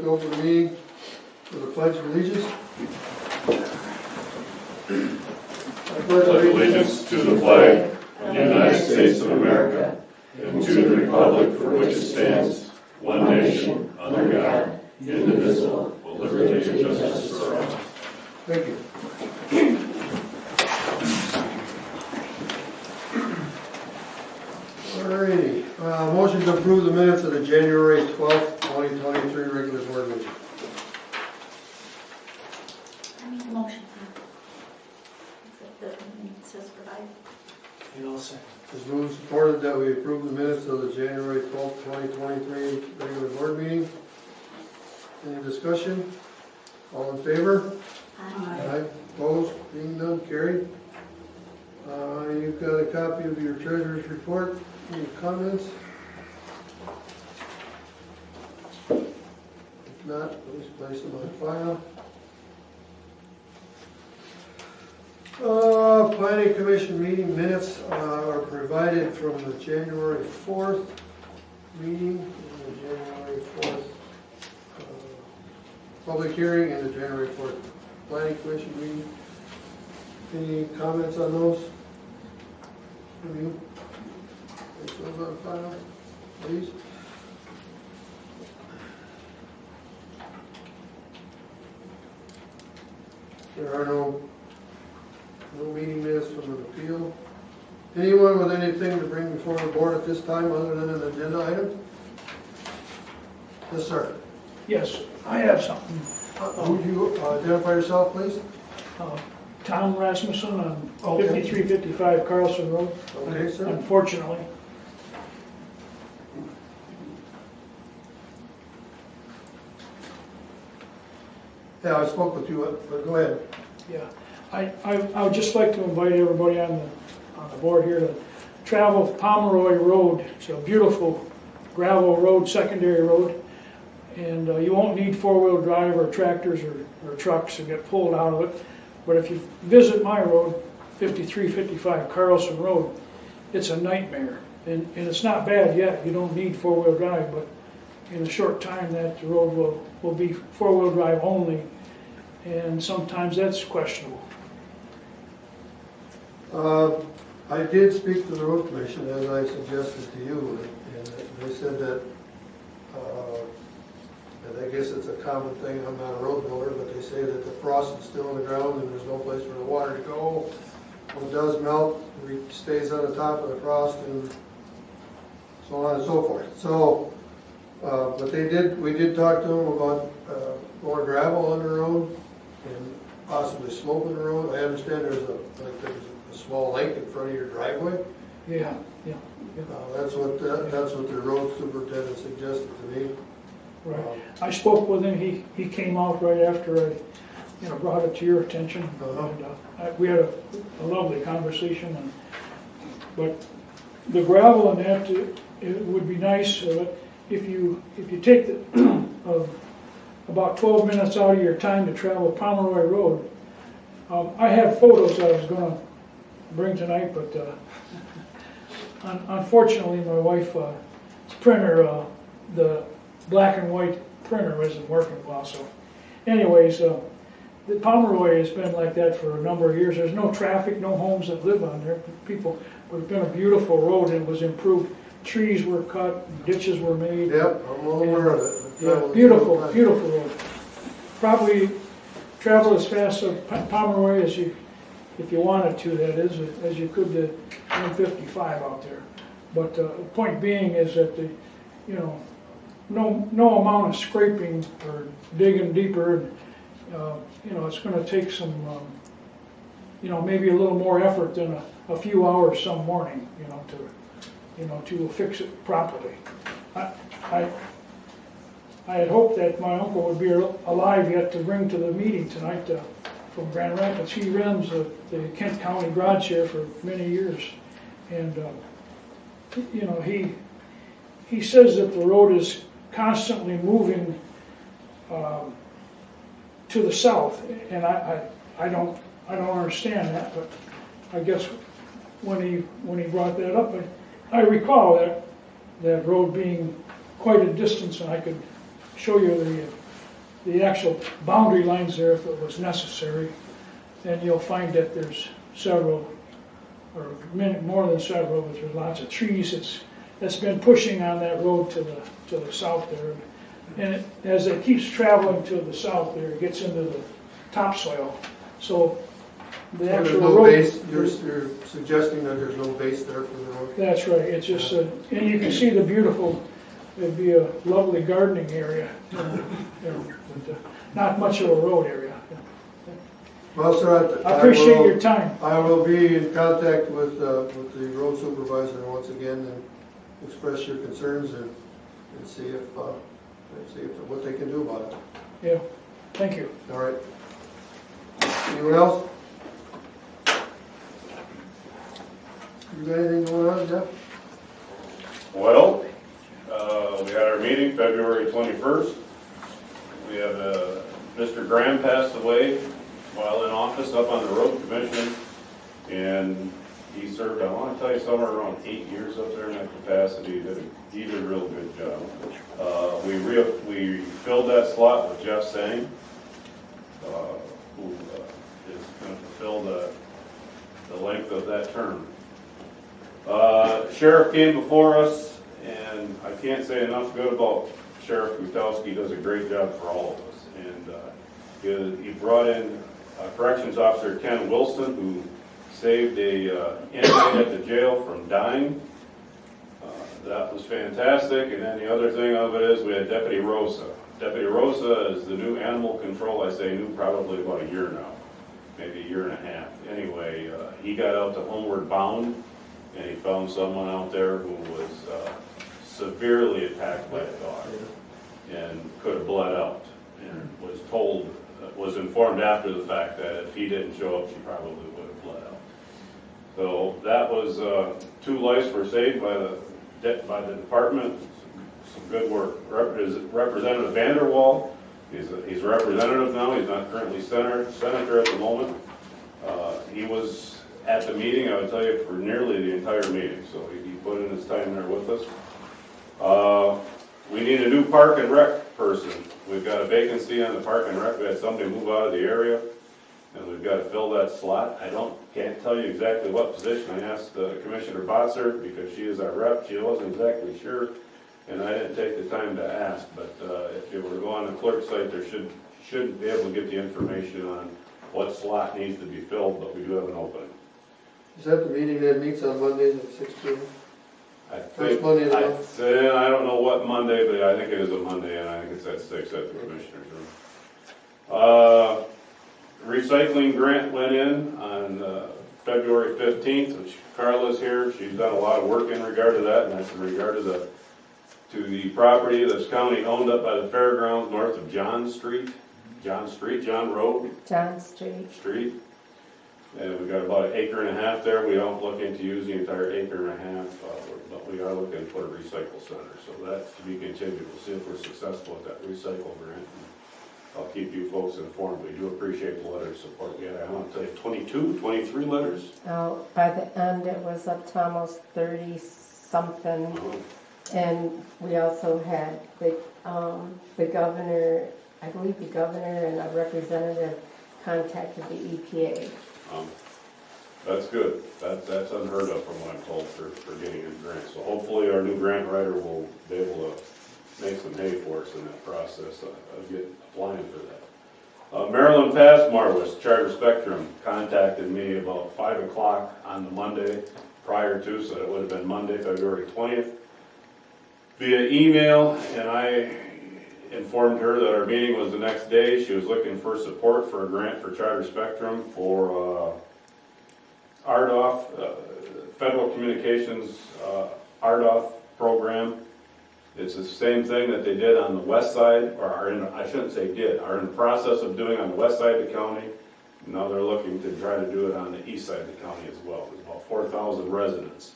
like to open the meeting with the Pledge of Allegiance. I pledge allegiance to the flag of the United States of America and to the republic for which it stands, one nation, under God, indivisible, with liberty and justice for all. Thank you. Alrighty, motion to approve the minutes of the January 12th, 2023 regular board meeting. I make a motion. The says provide. And I'll second. It's moved and supported that we approve the minutes of the January 12th, 2023 regular board meeting. Any discussion? All in favor? Aye. Opposed? Being none, carried. You've got a copy of your treasurer's report. Any comments? If not, please place them on file. Planning Commission meeting minutes are provided from the January 4th meeting, and the January 4th public hearing, and the January 4th Planning Commission meeting. Any comments on those from you? Place those on file, please. There are no meeting minutes from an appeal. Anyone with anything to bring before the board at this time other than an agenda item? Yes, sir. Yes, I have something. Would you identify yourself, please? Tom Rasmussen on 5355 Carlson Road. Okay, sir. Unfortunately. Yeah, I spoke with you, but go ahead. Yeah, I would just like to invite everybody on the board here to travel Pomeroy Road. It's a beautiful gravel road, secondary road, and you won't need four-wheel drive or tractors or trucks to get pulled out of it. But if you visit my road, 5355 Carlson Road, it's a nightmare, and it's not bad yet. You don't need four-wheel drive, but in a short time that road will be four-wheel drive only, and sometimes that's questionable. I did speak to the road commission as I suggested to you, and they said that, and I guess it's a common thing, I'm not a road builder, but they say that the frost is still in the ground and there's no place for the water to go. When it does melt, it stays on the top of the frost and so on and so forth. So, but we did talk to them about more gravel on the road and possibly sloping the road. I understand there's a small lake in front of your driveway. Yeah. That's what the road superintendent suggested to me. Right. I spoke with him. He came out right after I brought it to your attention. And we had a lovely conversation. But the and that, it would be nice if you take about 12 minutes out of your time to travel Pomeroy Road. I had photos I was going to bring tonight, but unfortunately my wife's printer, the black and white printer isn't working well. So anyways, the Pomeroy has been like that for a number of years. There's no traffic, no homes that live on there. But it's been a beautiful road, and it was improved. Trees were cut, ditches were made. Yep, I'm well aware of it. Yeah, beautiful road. Probably travel as fast as Pomeroy as you, if you wanted to, that is, as you could to 155 out there. But the point being is that no amount of scraping or digging deeper, it's going to take some, maybe a little more effort than a few hours some morning, to fix it properly. I had hoped that my uncle would be alive yet to bring to the meeting tonight from Grand Rapids. He runs the Kent County Garage Share for many years, and he says that the road is constantly moving to the south, and I don't understand that, but I guess when he brought that up, I recall that road being quite a distance, and I could show you the actual boundary lines there if it was necessary. And you'll find that there's several, or more than several, but there's lots of trees that's been pushing on that road to the south there. And as it keeps traveling to the south there, it gets into the topsoil. So the There's actual no road. base, you're suggesting that there's no base there for the road? That's right, it's just, and you can see the beautiful, it'd be a lovely gardening area, but not much of a road area. Well, sir, I appreciate your time. I will be in contact with the road supervisor once again and express your concerns and see if what they can do about it. Yeah, thank you. All right. Anyone else? You got anything going on, Jeff? Well, we had our meeting February 21st. We had Mr. Graham passed away while in office up on the road commission, and he served, I want to tell you, somewhere around 8 years up there in that capacity. He did a real good job. We filled that slot with Jeff Sang, who is going to fulfill the length of that term. Sheriff came before us, and I can't say enough good about Sheriff Gutowski. He does a great job for all of us. And he brought in Corrections Officer Ken Wilson, who saved a inmate at the jail from dying. That was fantastic. And then the other thing of it is we had Deputy Rosa. Deputy Rosa is the new animal control. I say new probably about a year now, maybe a year and a half. Anyway, he got out to Homeward Bound, and he found someone out there who was severely attacked by a dog and could have bled out, and was informed after the fact that if he didn't show up, she probably would have bled out. So that was 2 lives were saved by the department. Some good work. Representative Vanderwall, he's a representative now. He's not currently senator at the moment. He was at the meeting, I would tell you, for nearly the entire meeting. So he put in his time there with us. We need a new park and rec person. We've got a vacancy on the park and rec. We had somebody move out of the area, and we've got to fill that slot. Can't tell you exactly what position. I asked Commissioner Botzer, because she is our rep. She wasn't exactly sure, and I didn't take the time to ask. But if you were to go on the clerk's site, there should be able to get the information on what slot needs to be filled, but we do have an opening. Is that the meeting that meets on Mondays at 6 p.m.? First Monday of the month? I don't know what Monday, but I think it is a Monday, and I think it's at 6 at the Commissioner's room. Recycling grant went in on February 15th, which Carla's here. She's done a lot of work in regard to that, and that's in regard to the property that's county owned up by the fairgrounds north of John Road. John Street. And we've got about 1.5 acres there. We don't look into using the entire 1.5 acres, but we are looking to put a recycle center. So that's to be continued. We'll see if we're successful at that recycle grant. I'll keep you folks informed. We do appreciate the letter of support. We had, I want to tell you, 22, 23 letters. Oh, by the end, it was up to almost 30-something. And we also had the governor, I believe the governor and a representative contacted the EPA. That's good. That's unheard of from what I'm told for getting a grant. So hopefully our new grant writer will be able to make some hay for us in that process of applying for that. Marilyn Passmore with Charter Spectrum contacted me about 5 o'clock on the Monday prior to, so that would have been Monday, February 20th, via email, and I informed her that our meeting was the next day. She was looking for support for a grant for Charter Spectrum for RDOF, Federal Communications RDOF program. It's the same thing that they did on the west side, I shouldn't say did, are in the process of doing on the west side of the county. Now they're looking to try to do it on the east side of the county as well. There's about 4,000 residents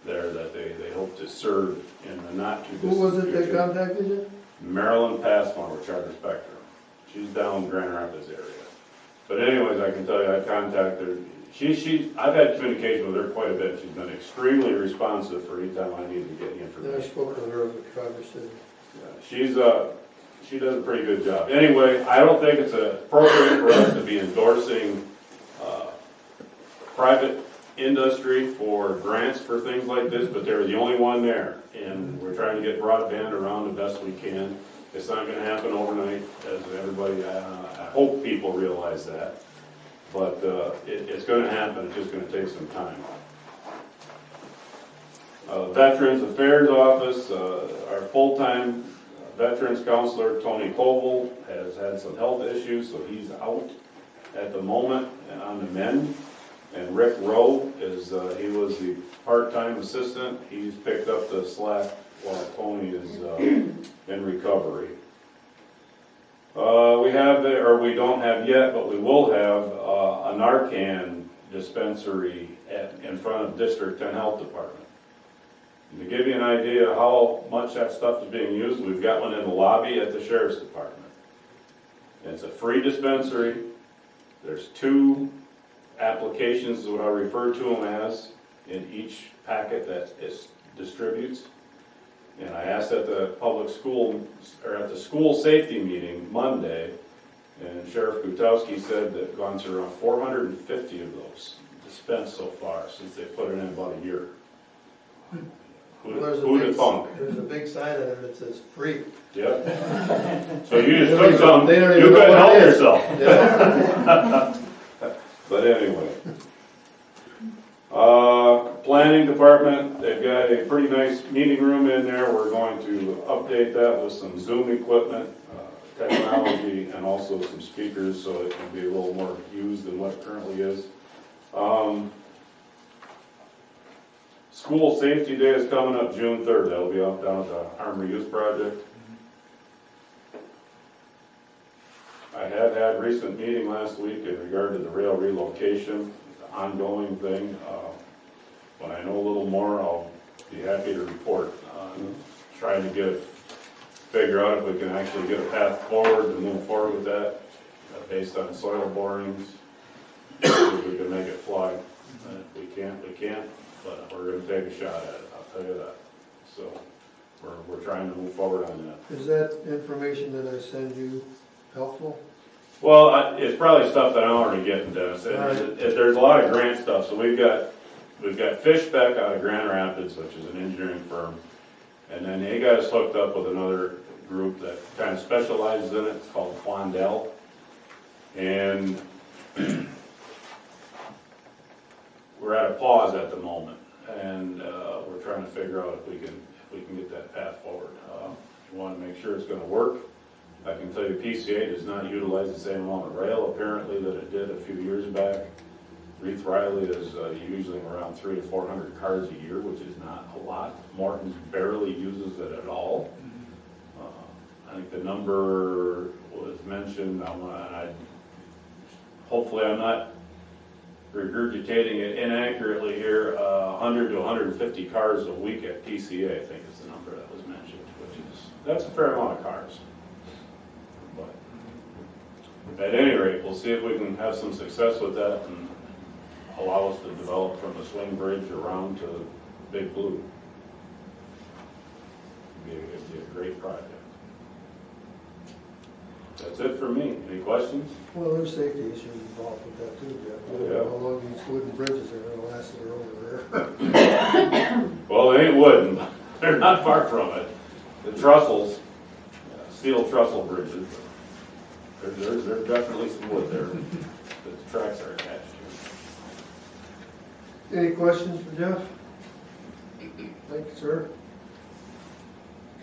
there that they hope to serve in the not too distant Who was it future. that contacted you? Marilyn Passmore with Charter Spectrum. She's down in Grand Rapids area. But anyways, I can tell you, I contacted her. I've had communication with her quite a bit. She's been extremely responsive for any time I need to get the Yeah, I information. spoke to her at Traverse City. She's she does a pretty good job. Anyway, I don't think it's appropriate for us to be endorsing private industry for grants for things like this, but they're the only one there. And we're trying to get broadband around the best we can. It's not going to happen overnight, as everybody, I hope people realize that. But it's going to happen, it's just going to take some time. Veterans Affairs Office, our full-time Veterans Counselor, Tony Koval, has had some health issues, so he's out at the moment and on the mend. And Rick Rowe is, he was the part-time assistant. He's picked up the slack while Tony is in recovery. We have, or we don't have yet, but we will have a Narcan dispensary in front of District 10 Health Department. And to give you an idea how much that stuff is being used, we've got one in the lobby at the Sheriff's Department. And it's a free dispensary. There's 2 applications, is what I refer to them as, in each packet that it distributes. And I asked at the public school, or at the school safety meeting Monday, and Sheriff Gutowski said that gone through around 450 of those dispensed so far since they put it in about a year. Who'd have thunk? There's a big sign on it that says free. Yep. So you just took some, you even know couldn't what help it is. yourself. Yeah. But anyway. Planning department, they've got a pretty nice meeting room in there. We're going to update that with some Zoom equipment, technology, and also some speakers so it can be a little more used than what it currently is. School Safety Day is coming up June 3rd. That'll be up down at the Armory Youth Project. I have had a recent meeting last week in regard to the rail relocation, the ongoing thing. When I know a little more, I'll be happy to report. Trying to figure out if we can actually get a path forward to move forward with that based on soil borings. If we can make it fly. If we can't, we can't. But we're going to take a shot at it, I'll tell you that. So we're trying to move forward on that. Is that information that I send you helpful? Well, it's probably stuff that I'm already getting, Dennis. There's a lot of grant stuff. So we've got Fishbeck out of Grand Rapids, which is an engineering firm, and then they got us hooked up with another group that kind of specializes in it. It's called Quandel, and we're at a pause at the moment, and we're trying to figure out if we can get that path forward. We want to make sure it's going to work. I can tell you PCA does not utilize the same amount of rail apparently that it did a few years back. Reith Riley is using around 300 to 400 cars a year, which is not a lot. Morton's barely uses it at all. I think the number was mentioned, hopefully I'm not regurgitating it inaccurately here, 100 to 150 cars a week at PCA, I think is the number that was mentioned, that's a fair amount of cars. But at any rate, we'll see if we can have some success with that and allow us to develop from the swing bridge around to Big Blue. It'd be a great project. That's it for me. Any questions? Well, there's safety issues involved with that too, Jeff. Yeah. How long these wooden bridges are going to last that are over there. Well, they ain't wooden. They're not far from it. The trussels, steel trestle bridges, there's definitely some wood there that the tracks are attached to. Any questions for Jeff? Thank you, sir.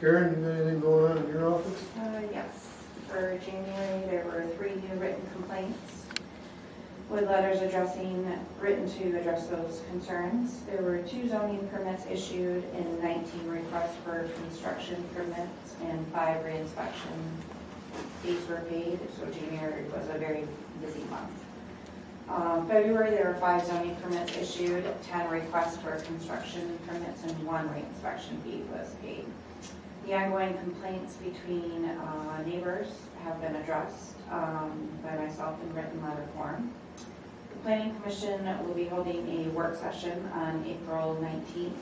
Karen, you got anything going on in your office? Yes. For January, there were 3 new written complaints with letters written to address those concerns. There were 2 zoning permits issued and 19 requests for construction permits and 5 reinspection fees were paid. So January was a very busy month. February, there were 5 zoning permits issued, 10 requests for construction permits, and 1 reinspection fee was paid. The ongoing complaints between neighbors have been addressed by myself in written letter form. The Planning Commission will be holding a work session on April 19th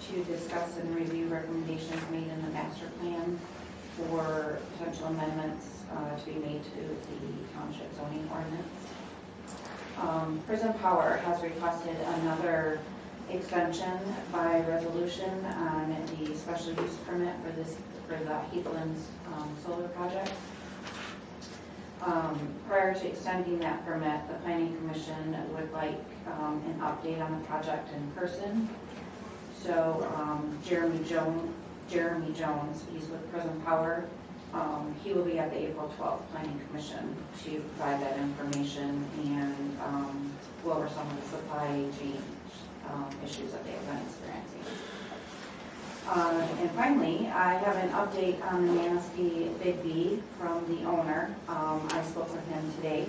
to discuss and review recommendations made in the master plan for potential substantial amendments to be made to the Township zoning ordinance. Prison Power has requested another extension by resolution on the special use permit for the Heathlands solar project. Prior to extending that permit, the Planning Commission would like an update on the project in person. So Jeremy Jones, he's with Prison Power. He will be at the April 12th Planning Commission to provide that information and go over some of the supply chain issues that they have been experiencing. And finally, I have an update on the Manistee Big B from the owner. I spoke with him today.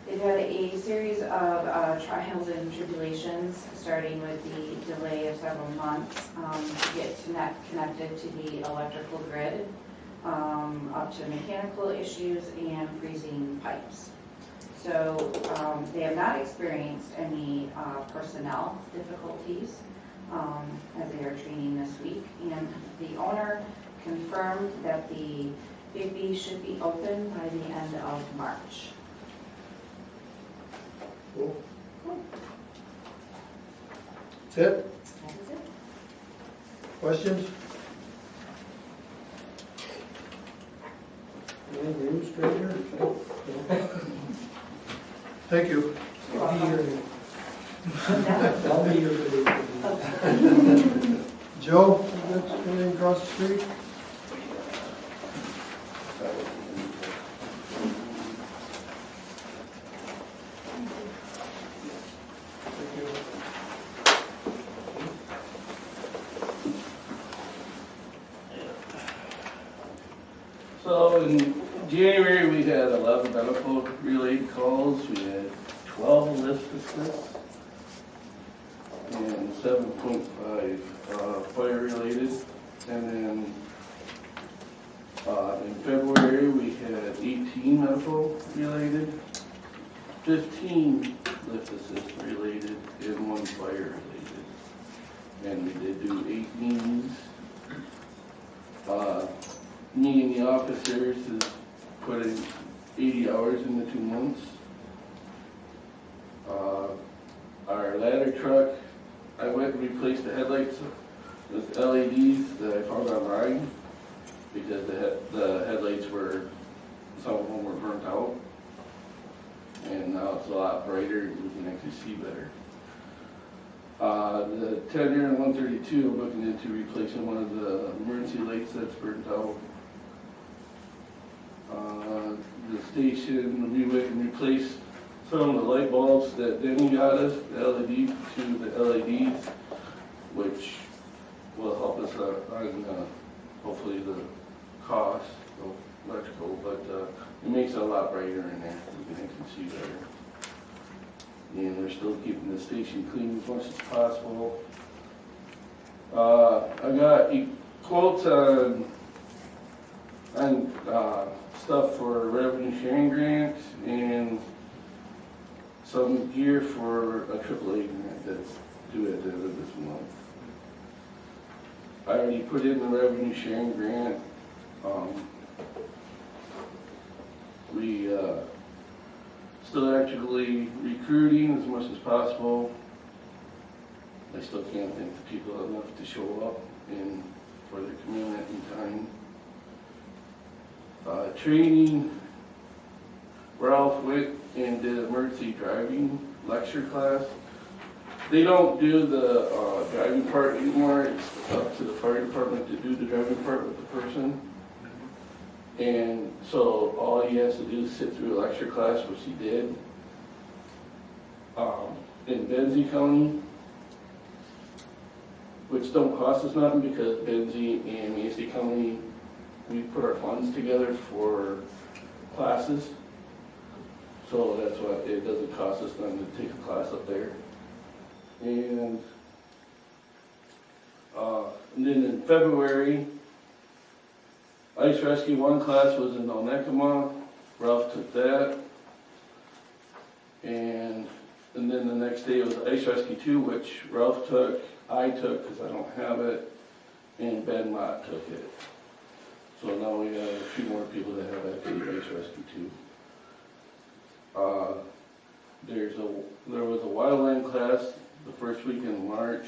They've had a series of trials and tribulations, starting with the delay of several months to get connected to the electrical grid, up to mechanical issues and freezing pipes. So they have not experienced any personnel difficulties as they are training this week. And the owner confirmed that the Big B should be open by the end of March. Cool. That's it? That is it. Questions? Anything new, stranger? Thank you. I'll be here. What's I'll be here for the. Joe, anything across the street? Thank you. So in January, we had 11 medical related calls, we had 12 listlessness, and 7.5 fire related. And then in February, we had 18 medical related, 15 lift assist related, and 1 fire related. And we did do 8 meetings. Me and the officers has put in 80 hours in the 2 months. Our ladder truck, I went and replaced the headlights with LEDs that I found online because the headlights were, some of them were burnt out. And now it's a lot brighter and we can actually see better. The tender and 132, I'm looking into replacing one of the emergency lights that's burnt out. The station, we went and replaced some of the light bulbs that Denny got us, the LED to the LEDs, which will help us on hopefully the cost of electrical, but it makes it a lot brighter in there. We can actually see better. And we're still keeping the station clean as much as possible. I got quotes on stuff for revenue sharing grants and some gear for a AAA grant that's due at the end of this month. I already put in the revenue sharing grant. We still actively recruiting as much as possible. I still can't think the people enough to show up and for their commitment in time. Training, Ralph went and did emergency driving lecture class. They don't do the driving part anymore. It's up to the fire department to do the driving part with the person. And so all he has to do is sit through a lecture class, which he did. In Benzie County, which don't cost us nothing because Benzie and Manistee County, we put our funds together for classes. So that's why it doesn't cost us nothing to take a class up there. And then in February, Ice Rescue 1 class was in Onekama. Ralph took that. And then the next day was Ice Rescue 2, which Ralph took, I took because I don't have it, and Ben Mott took it. So now we few more people that have active base rescue too. There was a wildland class the first week in March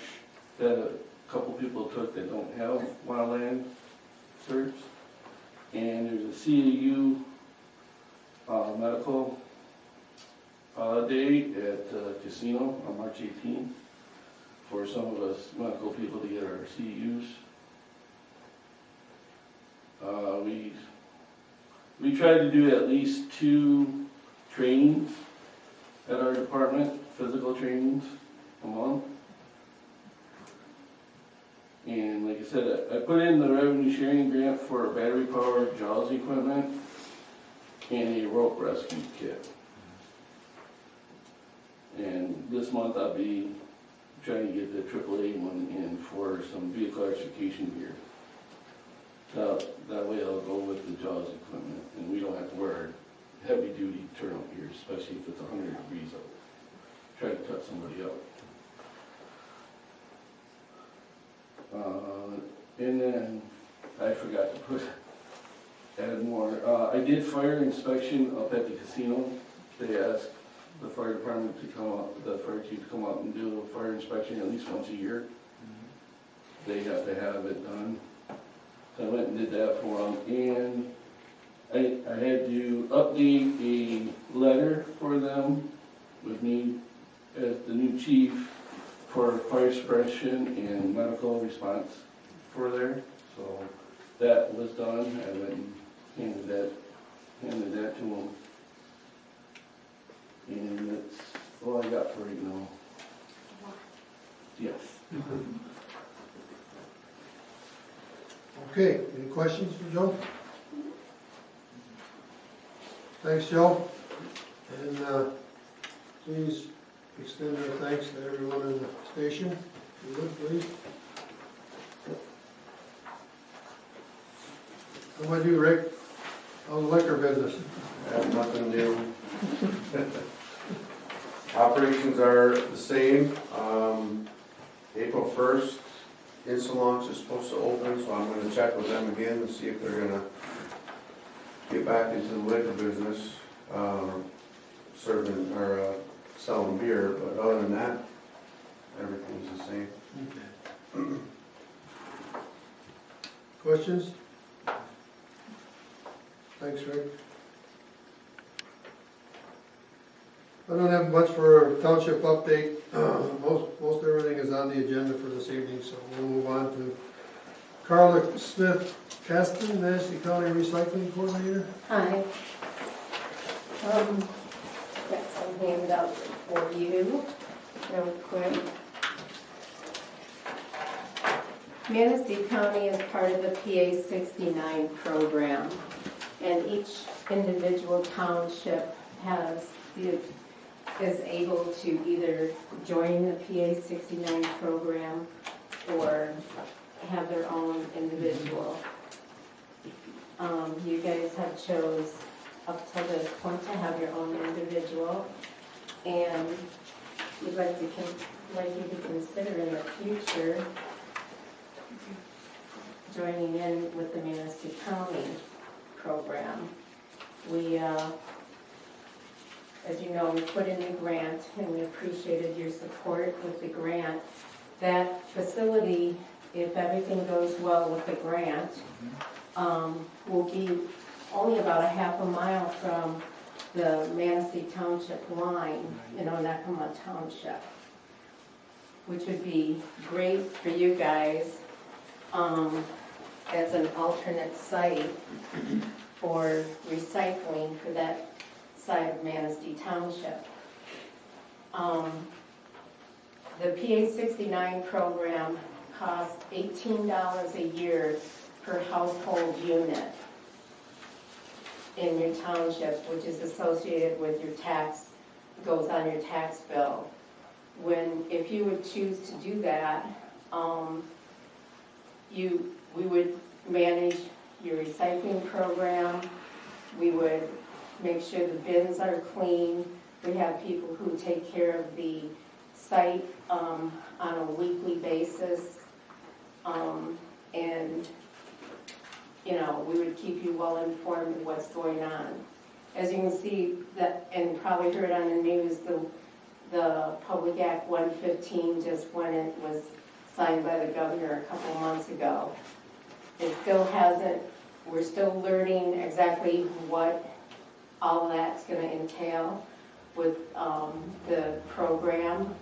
that a couple people took that don't have wildland certs. And there's a CAU medical day at casino on March 18th for some of us medical people to get our CEUs. We tried to do at least 2 trainings at our department, physical trainings a month. And like I said, I put in the revenue sharing grant for a battery powered JAWS equipment and a rope rescue kit. And this month I'll be trying to get the AAA one in for some vehicle extrication gear. That way I'll go with the JAWS equipment and we don't have to wear heavy duty turnout gear, especially if it's 100 degrees out. Try to cut somebody out. And then I forgot to add more. I did fire inspection up at the casino. They asked the fire department to come out, the fire chief to come out and do a fire inspection at least once a year. They have to have it done. So I went and did that for them. And I had to update a letter for them with me as the new chief for fire suppression and medical response for there. So that was done. I went and handed that to them. And that's all I got for right now. Yes. Okay, any questions for Joe? Thanks, Joe. And please extend our thanks to everyone in the station. If you would, please. What do I do, Rick? How's the liquor business? I have nothing new. Operations are the same. April 1st, Insalons is supposed to open, so I'm going to check with them again and see if they're going to get back into the liquor business, serving or selling beer. But other than that, everything's the same. Okay. Questions? Thanks, Rick. I don't have much for township update. Most everything is on the agenda for this evening, so we'll move on to Carla Smith-Caston, Manistee County Recycling Coordinator. Hi. Got some handouts for you, real quick. Manistee County is part of the PA 69 program, and each individual township is able to either join the PA 69 program or have their own individual. You guys have chose up to this point to have your own individual, and we'd like you to consider in the future joining in with the Manistee County program. We, as you know, we put in a grant and we appreciated your support with the grant. That facility, if everything goes well with the grant, will be only about a half a mile from the Manistee Township line in Onekama Township, which would be great for you guys as an alternate site for recycling for that side of Manistee Township. The PA 69 program costs $18 a year per household unit in your township, which is associated with your tax, goes on your tax bill. If you would choose to do that, we would manage your recycling program. We would make sure the bins are clean. We have people who take care of the site on a weekly basis. And we would keep you well informed of what's going on. As you can see, that, and probably heard on the news, the Public Act 115 just when it was signed by the governor a couple months ago. It still hasn't, we're still learning exactly what all that's going to entail with the program.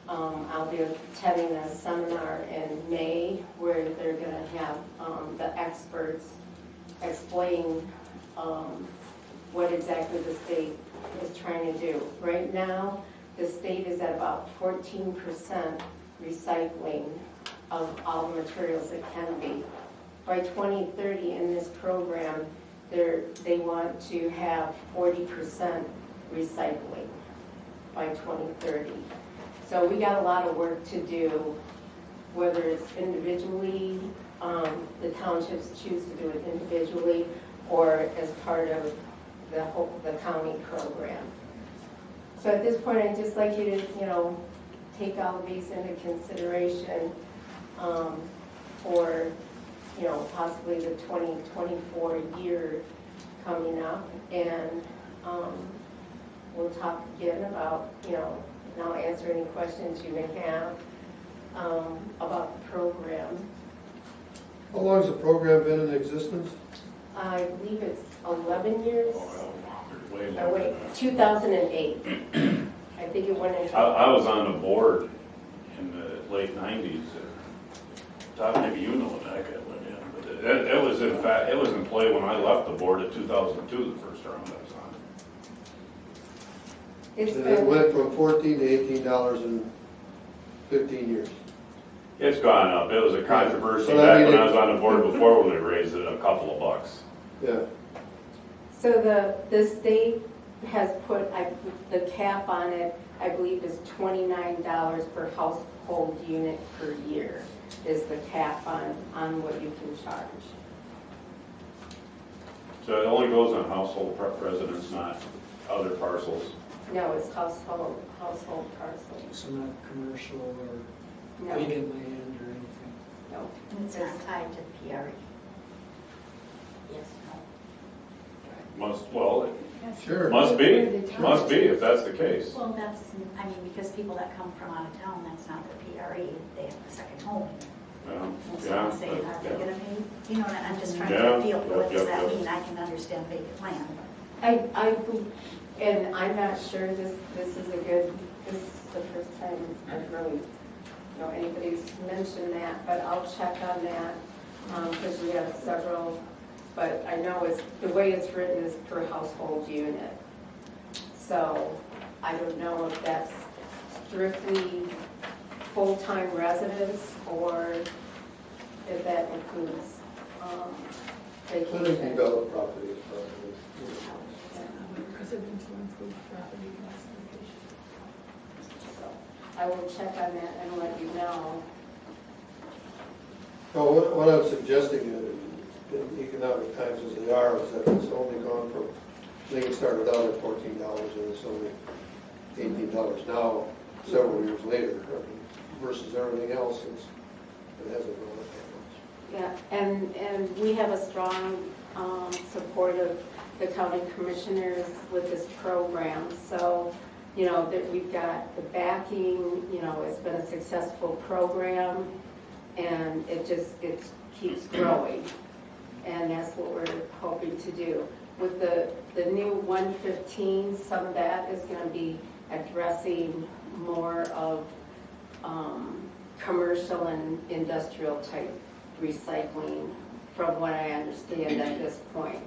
I'll be attending a seminar in May where they're going to have the experts explain what exactly the state is trying to do. Right now, the state is at about 14% recycling of all the materials that can be. By 2030 in this program, they want to have 40% recycling by 2030. So we got a lot of work to do, whether it's individually, the townships choose to do it individually, or as part of the county program. So at this point, I'd just like you to, take all of these into consideration for, possibly the 2024 year coming up, and we'll talk again about, and I'll answer any questions you may have about the program. How long has the program been in existence? I believe it's 11 years. Way Oh, longer wait, than that. 2008. I think it went into. I was on the board in the late 90s. Todd, maybe you know when that guy went in, but it was in fact, it was in play when I left the board in 2002, the first round I was on. It's And it been, went from $14 to $18 in 15 years. It's gone up. It was a controversy So back when I was on the board before when we raised it a couple of bucks. Yeah. so the state has put, the cap on it, I believe is $29 per household unit per year is the cap on what you can charge. So it only goes on household residents, not other parcels. No, it's household parcels. So not commercial or No, vacant land or anything. no. And it's not tied to PRE. Yes, Well, Sure. must be if that's the case. no. Well, that's, I mean, because people that come from out of town, that's not their PRE, they have a second home. And so Yeah, I'm saying, are they yeah. gonna pay? You know, and I'm just trying Yeah, to feel for what yeah, does that yeah. mean? I can understand vacant land. And I'm not sure this is this is the first time I've really, anybody's mentioned that, but I'll check on that, because we have several, but I know the way it's written is per household unit. So I don't know if that's strictly full-time residents or if that includes Anything vacation. developed property is property. Residential improved property classification. So I will check on that and let you know. Well, what I'm suggesting in economic times as they are is that it's only gone from, I think it started out at $14 and it's only $18 now, several years later, versus everything else, it hasn't gone up that much. Yeah, and we have a strong support of the county commissioners with this program. So, that we've got the backing, it's been a successful program and it keeps growing. And that's what we're hoping to do. With the new 115, some of that is going to be addressing more of commercial and industrial type recycling, from what I understand at this point.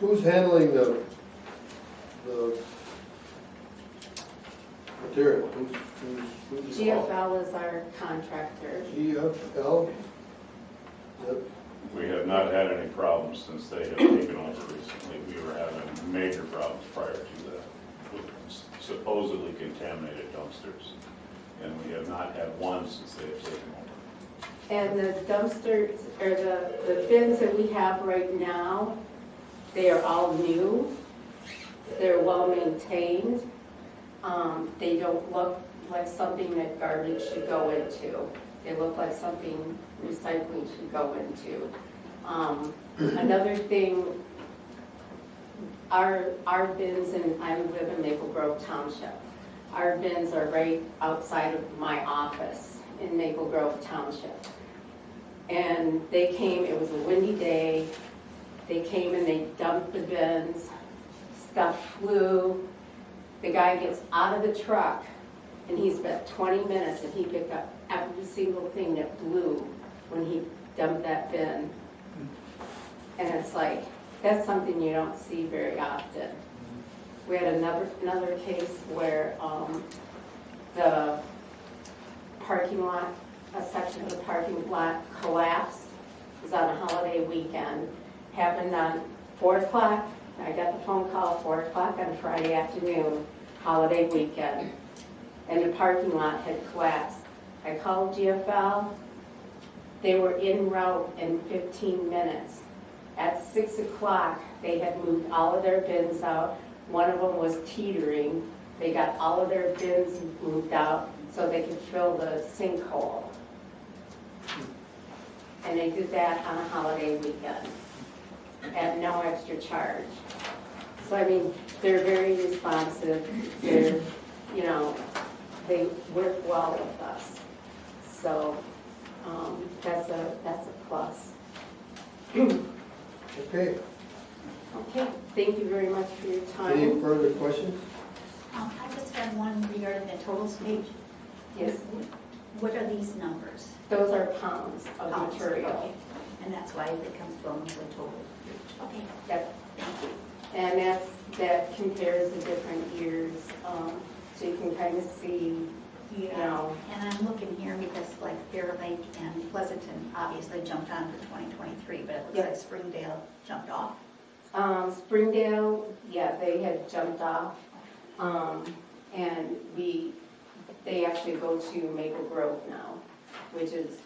Who's handling the material? Who's GFL is our contractor. GFL? Yep. We have not had any problems since they have taken over recently. We were having major problems prior to that with supposedly contaminated dumpsters. And we have not had one since they have taken over. And the dumpsters, or the bins that we have right now, they are all new. They're well maintained. They don't look like something that garbage should go into. They look like something recycling should go into. Another thing, our bins, and I live in Maple Grove Township. Our bins are right outside of my office in Maple Grove Township. And they came, it was a windy day, they came and they dumped the bins, stuff flew. The guy gets out of the truck and he spent 20 minutes and he picked up every single thing that blew when he dumped that bin. And it's like, that's something you don't see very often. We had another case where the parking lot, a section of the parking lot collapsed. It was on a holiday weekend. Happened on 4 o'clock. I got the phone call 4 o'clock on Friday afternoon, holiday weekend. And the parking lot had collapsed. I called GFL. They were en route in 15 minutes. At 6 o'clock, they had moved all of their bins out. One of them was teetering. They got all of their bins moved out so they could fill the sinkhole. And they did that on a holiday weekend at no extra charge. So I mean, they're very responsive. They're, you know, they work well with us. So that's a plus. Okay, Okay, thank you very much for your any time. further questions? I just had one regarding the totals page. Yes, What are these numbers? those are pounds of Pounds, material. okay. And that's why it comes from the total. Okay, Yep. thank you. And that compares the different years, so you can kind of see, you know. And I'm looking here because like Bear Lake and Pleasanton obviously jumped on for 2023, but it looks Yep. like Springdale jumped off. Springdale, yeah, they had jumped off, and they actually go to Maple Grove now, which is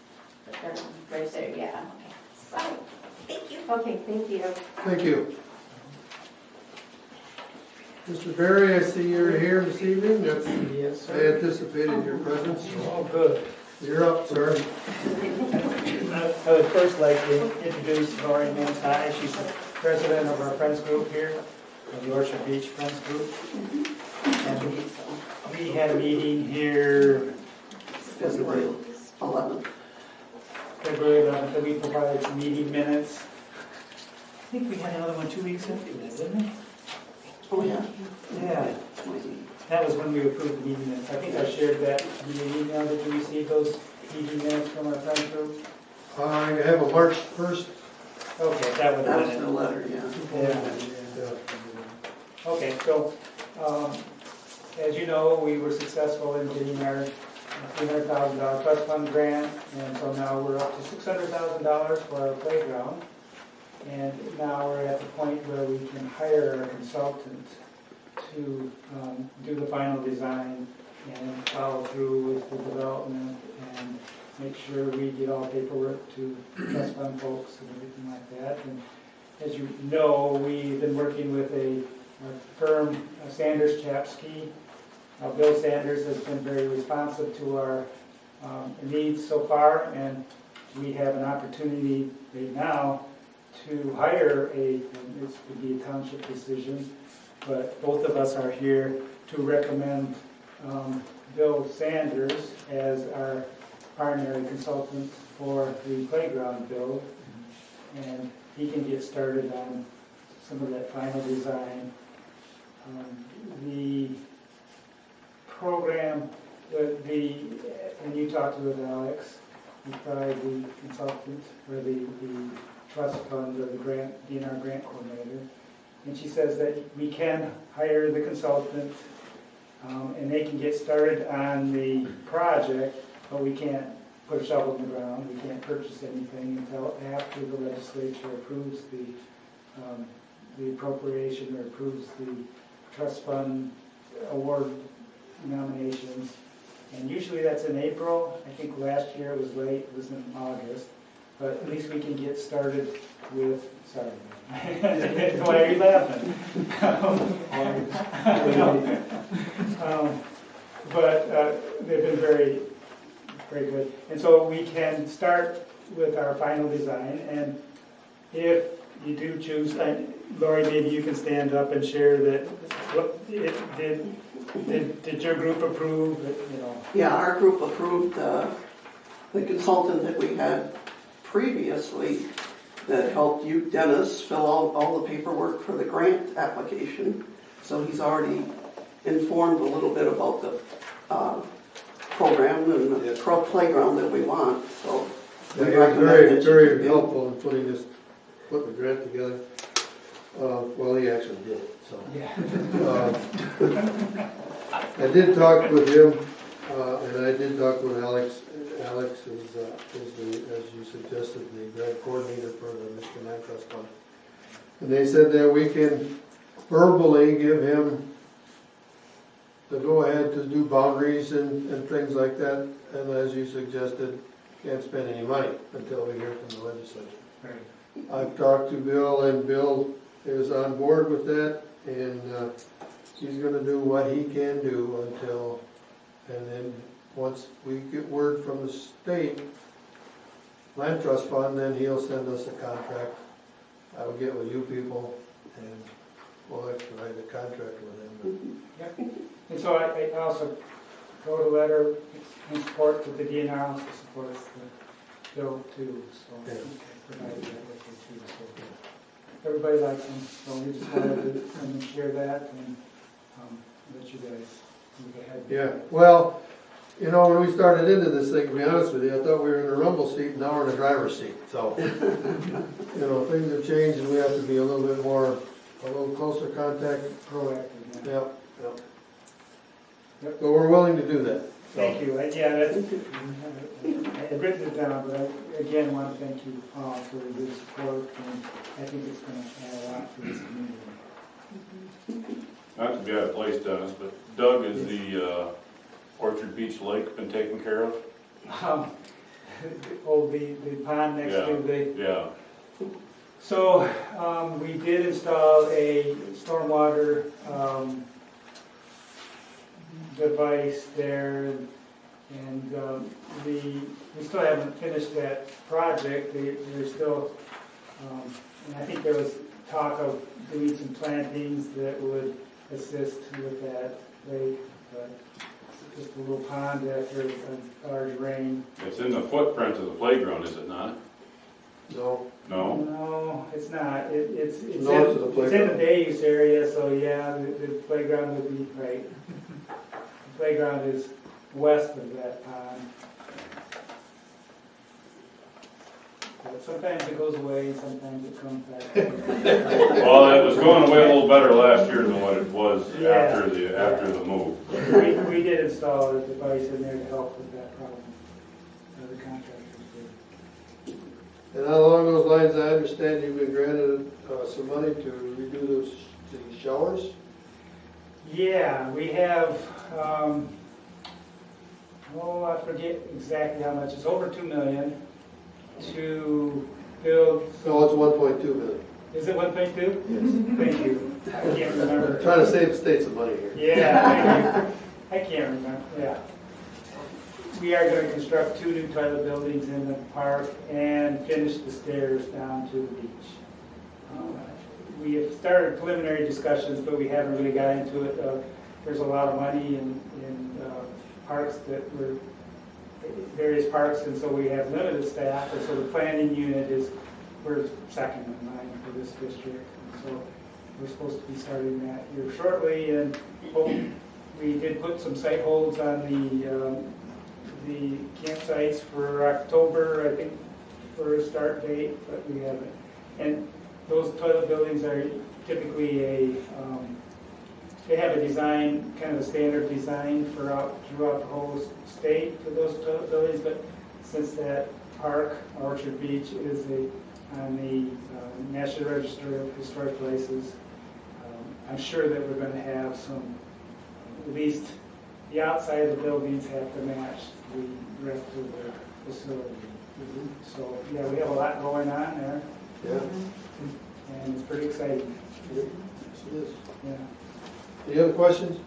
right there, yeah. Okay, so, thank you. Okay, thank you. Thank you. Mr. Berry, I see you're here this evening. That's, Yes, I sir. anticipated your presence. Oh, good. You're up, sir. I would first like to introduce Laurie Manistee. She's the president of our Friends Group here, of the Orchard Beach Friends Group. And we had a meeting here, February 11th, and we provided some meeting minutes. I think we had another one 2 weeks after that, didn't we? Oh, yeah. Yeah. That was when we approved the meeting minutes. I think I shared that via email. Did you receive those meeting minutes from our Friends Group? I have a March 1st. Okay, that would That have was been the it. letter, yeah. Yeah. Okay, so, as you know, we were successful in getting our $300,000 trust fund grant, and so now we're up to $600,000 for our playground. And now we're at the point where we can hire a consultant to do the final design and follow through with the development and make sure we get all paperwork to trust fund folks and everything like that. And as you know, we've been working with a firm, Sanders Chapsky. Bill Sanders has been very responsive to our needs so far, and we have an opportunity right now to hire and this would be a township decision, but both of us are here to recommend Bill Sanders as our primary consultant for the playground build, and he can get started on some of that final design. The program, when you talked with Alex, you probably the consultant or the trust fund or the grant, DNR grant coordinator, and she says that we can hire the consultant and they can get started on the project, but we can't put a shovel in the ground, we can't purchase anything until after the legislature approves the appropriation or approves the trust fund award nominations. And usually that's in April. I think last year it was late, it was in August. But at least we can get started with, sorry. Why are you laughing? But they've been very very good. And so we can start with our final design, and if you do choose, and Lori, maybe you can stand up and share that, did your group approve, you know? Yeah, our group approved the consultant that we had previously that helped you, Dennis, fill out all the paperwork for the grant application. So he's already informed a little bit about the program and the playground that we want, so. Yeah, he was very, very helpful in putting the grant together. Well, he actually did, so. Yeah. I did talk with him, and I did talk with Alex. Alex is the, as you suggested, the grant coordinator for the Michigan Land Trust Fund. And they said that we can verbally give him the go-ahead to do boundaries and things like that. And as you suggested, can't spend any money until we hear from the legislature. Right. I've talked to Bill, and Bill is on board with that, and he's gonna do what he can do until, and then once we get word from the state land trust fund, then he'll send us a contract. I will get with you people, and we'll expedite the contract with him. Yep. And so I also wrote a letter in support to the DNR, also supports the bill too, so I provided that with you too. So everybody likes them, so we just wanted to come and share that and let you guys move ahead. Yeah, well, you know, when we started into this thing, to be honest with you, I thought we were in the rumble seat, and now we're in the driver's seat, so. You know, things have changed, and we have to be a little bit more, a little closer contact. Proactive, yeah. Yep, yep. But we're willing to do that. So. Thank you. Yeah, that's, I've written it down, but I again want to thank you for your support, and I think it's going to add a lot to this community. Not to be out of place, Dennis, but Doug, is the Orchard Beach Lake been taken care of? The pond next to the... Yeah. So we did install a stormwater device there, and we still haven't finished that project. There's still, and I think there was talk of doing some plantings that would assist with that lake, but it's just a little pond after a large rain. It's in the footprint of the playground, is it not? No. No? No, it's not. It's in playground. the day use area, so yeah, the playground would be right. The playground is west of that pond. But sometimes it goes away, and sometimes it comes back. Well, it was going away a little better last year than what it was after the move. We did install a device in there to help with that problem. The contractors did. And along those lines, I understand you've been granted some money to redo the showers? Yeah, we have, I forget exactly how much. It's over $2 million to build. No, it's 1.2 million. Is it 1.2? Yes. Thank you. I can't remember. I'm trying to save the state some money here. Yeah, thank you. I can't remember, yeah. We are going to construct 2 new toilet buildings in the park and finish the stairs down to the beach. We have started preliminary discussions, but we haven't really got into it. There's a lot of money in parks various parks, and so we have limited staff, and so the planning unit we're second in line for this district. And so we're supposed to be starting that here shortly, and we did put some site holds on the campsites for October, I think, for a start date, but we haven't. And those toilet buildings are typically they have a design, kind of a standard design throughout the whole state for those toilet buildings, but since that park, Orchard Beach, is on the National Register of Historic Places, I'm sure that we're going to have some, at least the outside of the buildings have to match the rest of the facility. Mm-hmm. So, yeah, we have a lot going on there. Yeah. And it's pretty exciting. Yes, it is. Yeah. Any other questions?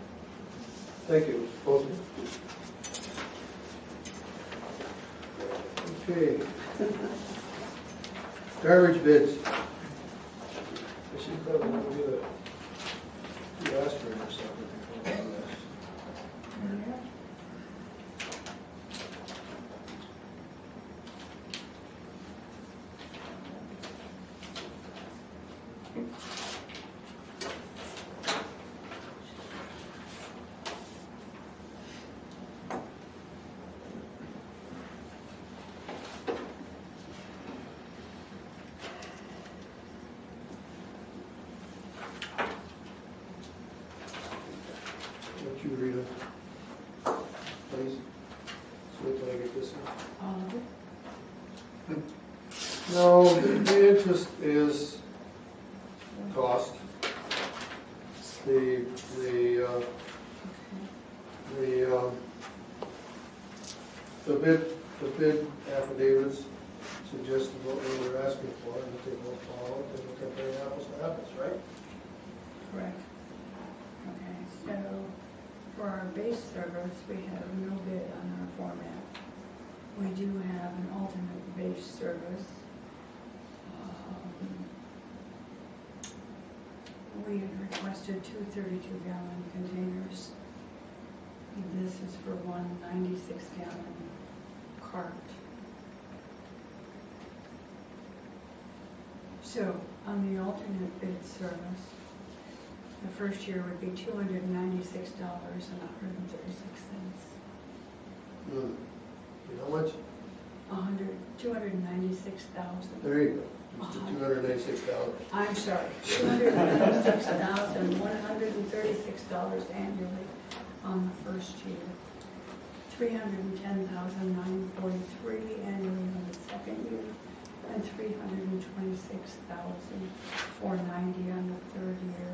Thank you. Both. Okay. Garbage bids. I should probably do the aspirin or something before all this. Let you read it, please. So wait till I get this one. No, the interest is cost. The bid affidavits suggested what we were asking for, and if they don't follow, then we're comparing apples to apples, right? Correct. Okay, so for our base service, we have no bid on our format. We do have an alternate base service. We had requested 2 32-gallon containers. This is for one 96-gallon cart. So on the alternate bid service, the first year would be $296.136. You know how much? $296,000. There you go. It's the $296. I'm sorry, $296,136 annually on the first year. $310,943 annually on the second year, and $326,490 on the third year.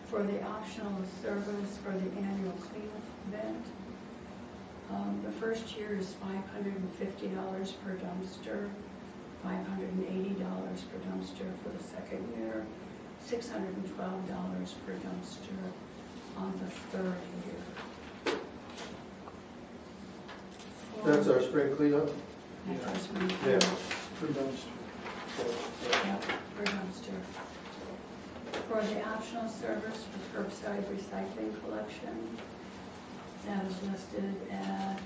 For the optional service for the annual cleanup event, the first year is $550 per dumpster, $580 per dumpster for the second year, $612 per dumpster on the third year. That's our spring cleanup? That's our spring Yeah. cleanup. Per dumpster. Yep, per dumpster. For the optional service for curbside recycling collection, that is listed at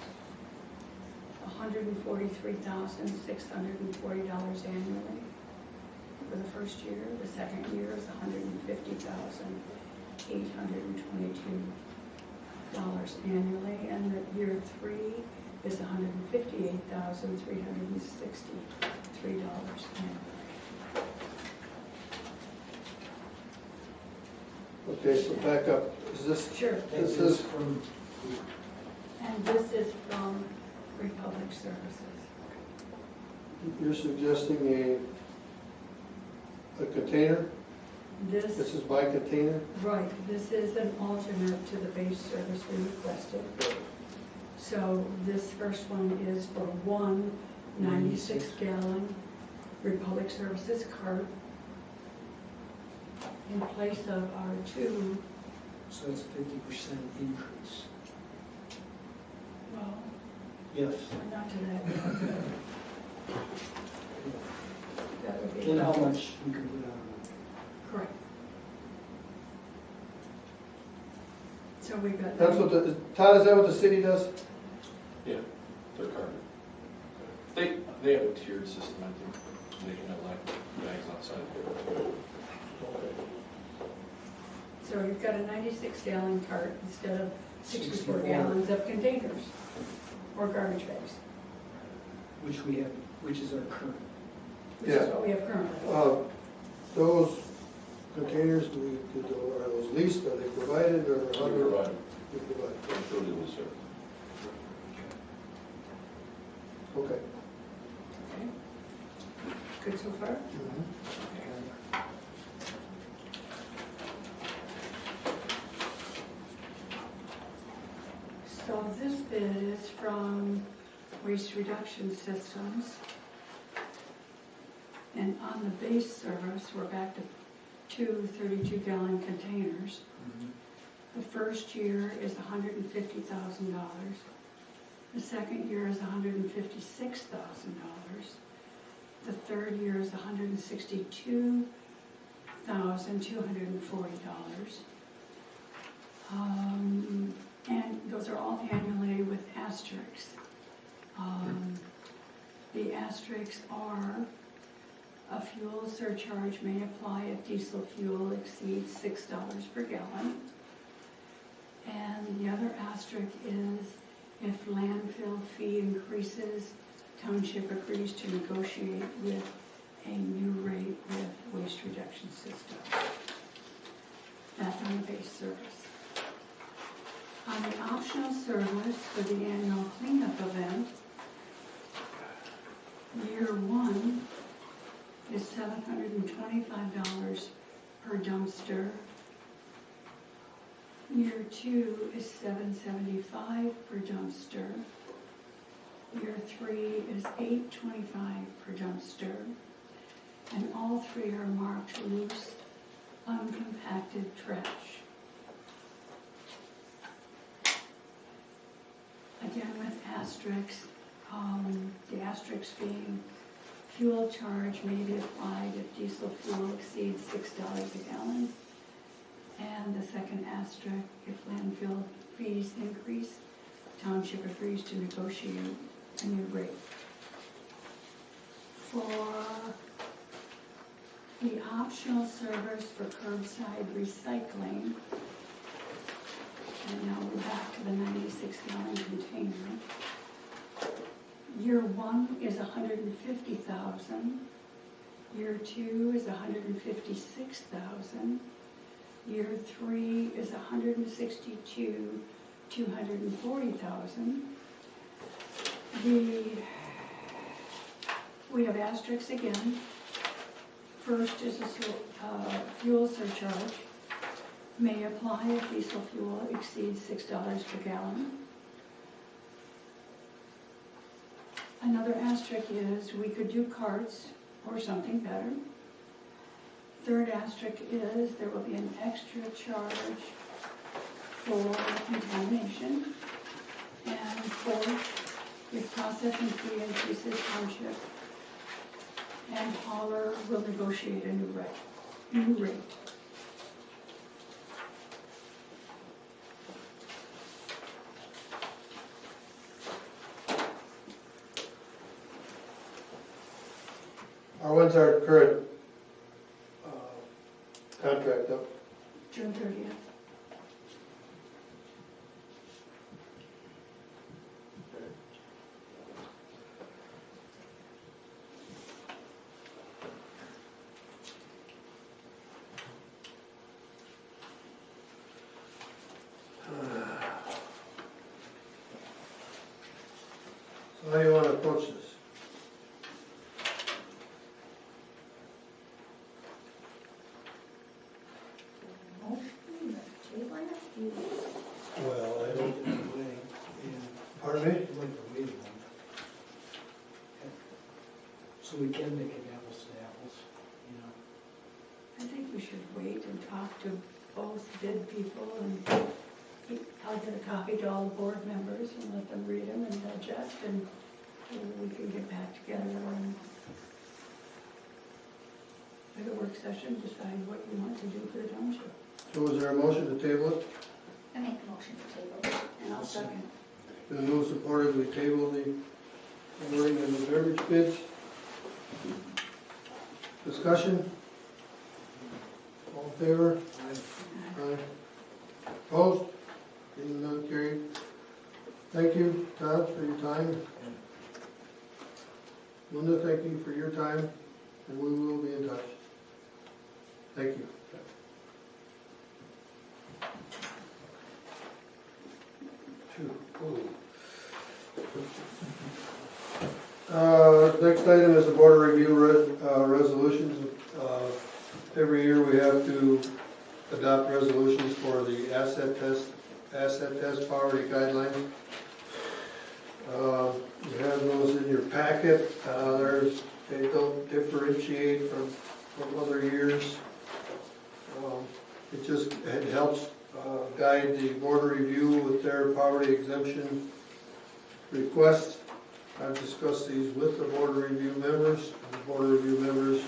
$143,640 annually for the first year. The second year is $150,822 annually, and the year 3 is $158,363 annually. Okay, so back up. Is this, Sure. this is from, And this is from Republic Services. you're suggesting a container? This, This is by container? right, this is an alternate to the base service we requested. So this first one is for one 96-gallon Republic Services cart in place of our 2. So that's a 50% increase. Well, Yes. we're not to that yet. That would be. Then how much we can put on? Correct. So we've got. That's what the, Todd, is that what the city does? Yeah, they're covered. They have a tiered system, I think. They can elect bags outside there. So you've got a 96-gallon cart instead of 64 gallons of containers or garbage bags, Which is our current. which is what we have currently. Those containers, are those leased, are they provided, or how do We provide, we provide? including the service. Okay. Okay. Good so far? So this bid is from Waste Reduction Systems. And on the base service, we're back to 2 32-gallon containers. The first year is $150,000. The second year is $156,000. The third year is $162,240. And those are all annually with asterisks. The asterisks are: a fuel surcharge may apply if diesel fuel exceeds $6 per gallon. And the other asterisk is, if landfill fee increases, Township agrees to negotiate with a new rate with waste reduction system. That's on the base service. On the optional service for the annual cleanup event, year one is $725 per dumpster. Year two is $775 per dumpster. Year three is $825 per dumpster. And all three are marked loose, uncompacted trash. Again with asterisks, the asterisks being fuel charge may be applied if diesel fuel exceeds $6 a gallon. And the second asterisk, if landfill fees increase, Township agrees to negotiate a new rate. For the optional service for curbside recycling, and now we're back to the 96-gallon container. Year one is $150,000. Year two is $156,000. Year three is $162,240,000. We have asterisks again. First is a fuel surcharge. May apply if diesel fuel exceeds $6 per gallon. Another asterisk is we could do carts or something better. Third asterisk is there will be an extra charge for contamination. And fourth, if processing fee increases, Township and hauler will negotiate a new rate. When's our current contract up? June 30th. So how do you want to approach this? Well, I don't, pardon me? So we can make it apples to apples, you know. I think we should wait and talk to both bid people, and I'll get a copy to all the board members and let them read them and digest, and we can get back together and at a work session, decide what you want to do for the township. So is there a motion to table it? I make the motion to table it. And I'll second. Been moved, supported, we table the wording and the beverage bids. Discussion? All in favor? Aye. Opposed? Being none, carried. Thank you, Todd, for your time. Linda, thank you for your time, and we will be in touch. Thank you. Next item is the board review resolutions. Every year we have to adopt resolutions for the asset test poverty guidelines. You have those in your packet. They don't differentiate from other years. It helps guide the board review with their poverty exemption requests. I've discussed these with the board of review members. The board of review members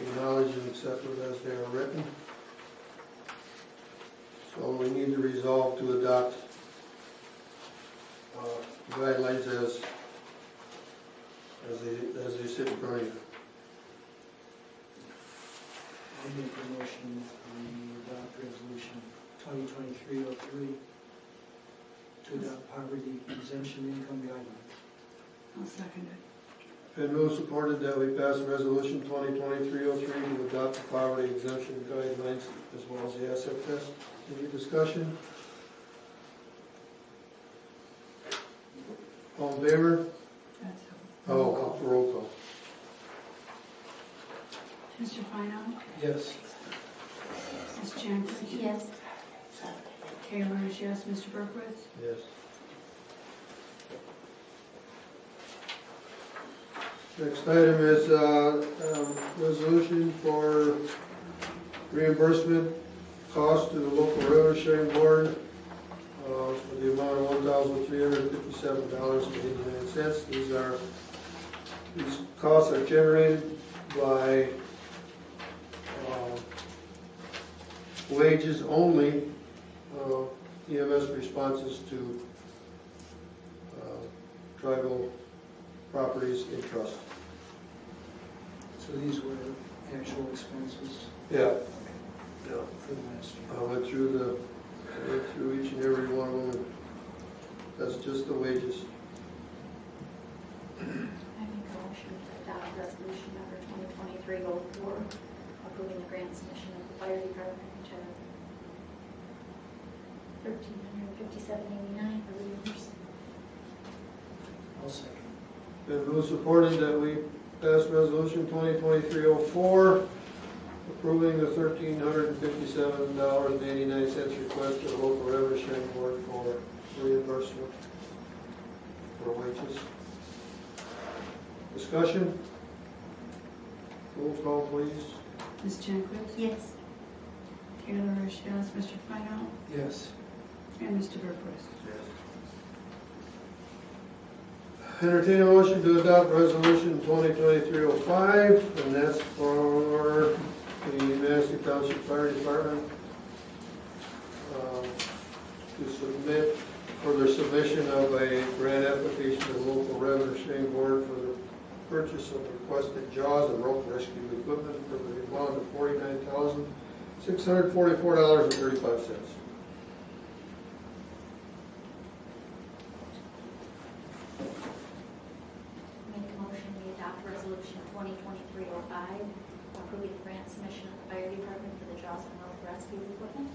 acknowledge and accept them as they are written. So we need to resolve to adopt guidelines as they sit in front of you. I make a motion we adopt resolution 2023-03 to adopt poverty exemption income guidelines. I'll second it. Been moved, supported that we pass resolution 2023-03 to adopt the poverty exemption guidelines as well as the asset test. Any discussion? All in favor? That's Oh, roll call. Mr. Fino, Yes. Ms. Chambers, Yes. Taylor is yes, Mr. Berkowitz. Yes. Next item is resolution for reimbursement cost to the local revenue sharing board for the amount of $1,357.89. These costs are generated by wages only, EMS responses to tribal properties in trust. So these were actual expenses Yeah. for the last year. I went through each and every one of them. That's just the wages. I make a motion to adopt resolution number 2023-04, approving the grant submission of the fire department to $1,357.89 for reimbursement. I'll second. Been moved, supported that we pass resolution 2023-04, approving the $1,357.89 request to the local revenue sharing board for reimbursement for wages. Discussion? Roll call, please. Ms. Jankowitz? Yes. Taylor is yes, Mr. Fino, Yes. and Mr. Berkowitz. Entertain a motion to adopt resolution 2023-05, and that's for the Manistee Township Fire Department to submit, for their submission of a grant application to the local revenue sharing board for the purchase of requested jaws and rope rescue equipment for the amount of $49,644.35. Make a motion we adopt resolution 2023-05, approving the grant submission of the fire department for the jaws and rope rescue equipment.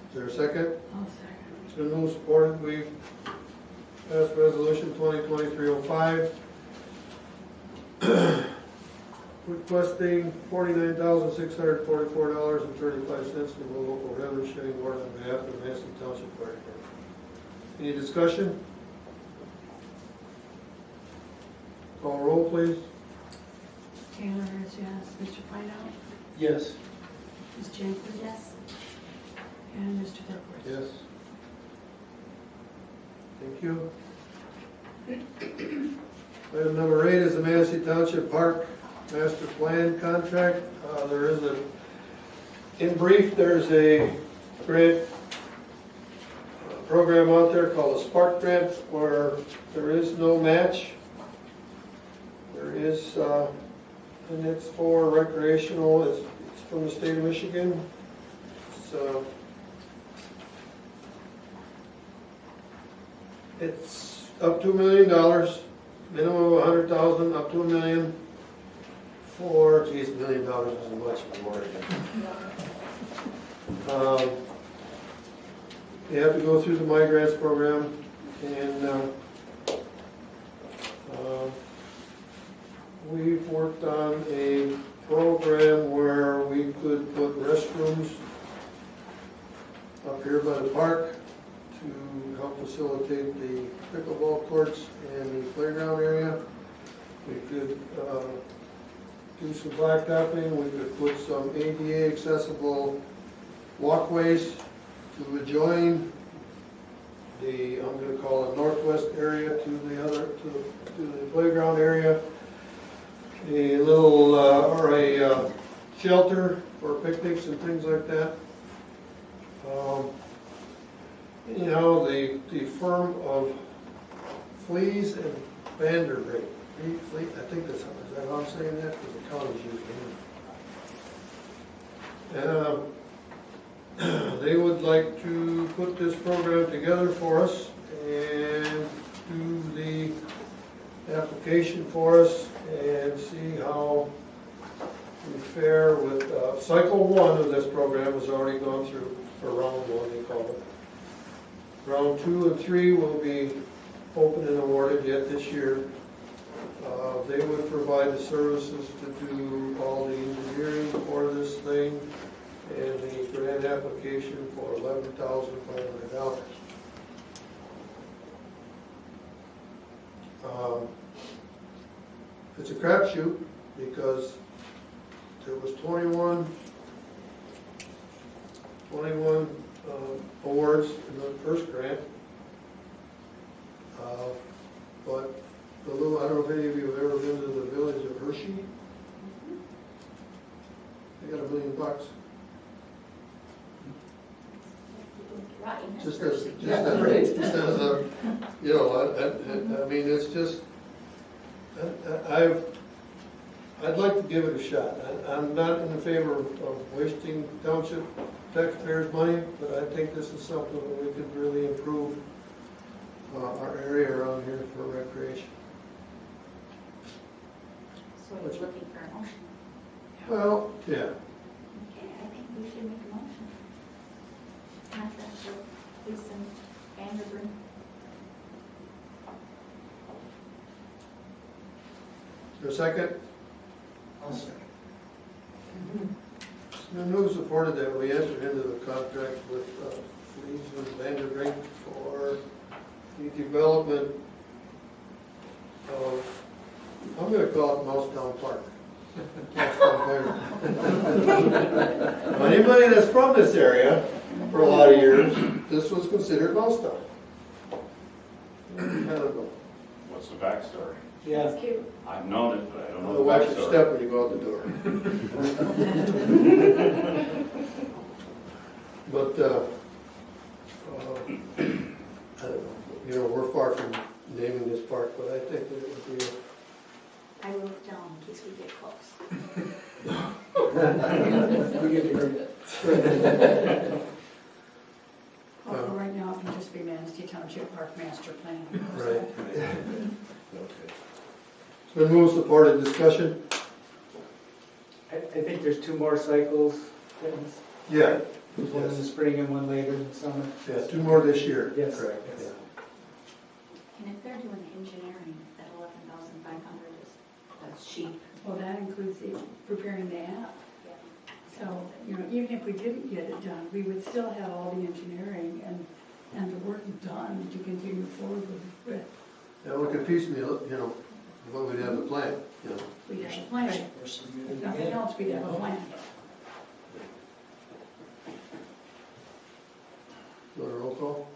Is there a second? I'll second. It's been moved, supported, we passed resolution 2023-05, requesting $49,644.35 from the local revenue sharing board on behalf of the Manistee Township Fire Department. Any discussion? Call roll, please. Taylor is yes, Mr. Fino, Yes. Ms. Jankowitz? Yes. And Mr. Berkowitz. Yes. Thank you. Item number 8 is the Manistee Township Park Master Plan Contract. There is in brief, there's a grant program out there called a Spark Grant where there is no match. There is, and it's for recreational, it's from the state of Michigan. It's up to $1 million, minimum of $100,000, up to $1 million. For, geez, $1 million isn't much anymore. You have to go through the My Grants program, and we've worked on a program where we could put restrooms up here by the park to help facilitate the pickleball courts and the playground area. We could do some blacktopping, we could put some ADA accessible walkways to adjoin the, I'm gonna call it northwest area to the other, to the playground area. A little, or a shelter for picnics and things like that. Anyhow, the firm of Fleas and Vanderbrink, I think that's how I'm saying that, because the county's using it. They would like to put this program together for us and do the application for us and see how we fare with, cycle one of this program has already gone through, or round one they call it. Round 2 and 3 will be open and awarded yet this year. They would provide the services to do all the engineering for this thing and the grant application for $11,500. It's a crapshoot because there was 21 awards in the first grant. But the little, I don't know if any of you have ever been to the village of Hershey. They got $1 million. Just as a, you know, I mean, it's just, I'd like to give it a shot. I'm not in favor of wasting township taxpayers' money, but I think this is something that we could really improve our area around here for recreation. So you're looking for a motion? Well, yeah. Okay, I think we should make a motion. Contract with Lisa Vanderbrink. Is there a second? I'll second. It's been moved, supported that we entered into the contract with Fleas and Vanderbrink for the development of, I'm going to call it Mousetown Park. Now, anybody that's from this area for a lot of years, this was considered Mousetown. I don't know. What's the backstory? Yeah. It's cute. I've known it, but I don't know the Watch your backstory. step when you go out the door. But, I don't know, you know, we're far from naming this park, but I think that it would be, I wrote it down in case we get close. We get to Although right now it can just be Manistee Township Park Master Plan. right. It's been moved, supported, discussion? I think there's 2 more cycles. Yeah. One in the spring and one later in the summer. Yeah, 2 more this year. Yes. Correct, Yes. yeah. And if they're doing engineering, that 11,500 that's cheap. Well, that includes preparing the app. So, you know, even if we didn't get it done, we would still have all the engineering and the work done to continue forward with. Yeah, we could piecemeal it, you know, what we'd have the plan, you know. We'd have a plan. Or submit it If nothing again. else, we'd have a plan. Want a roll call?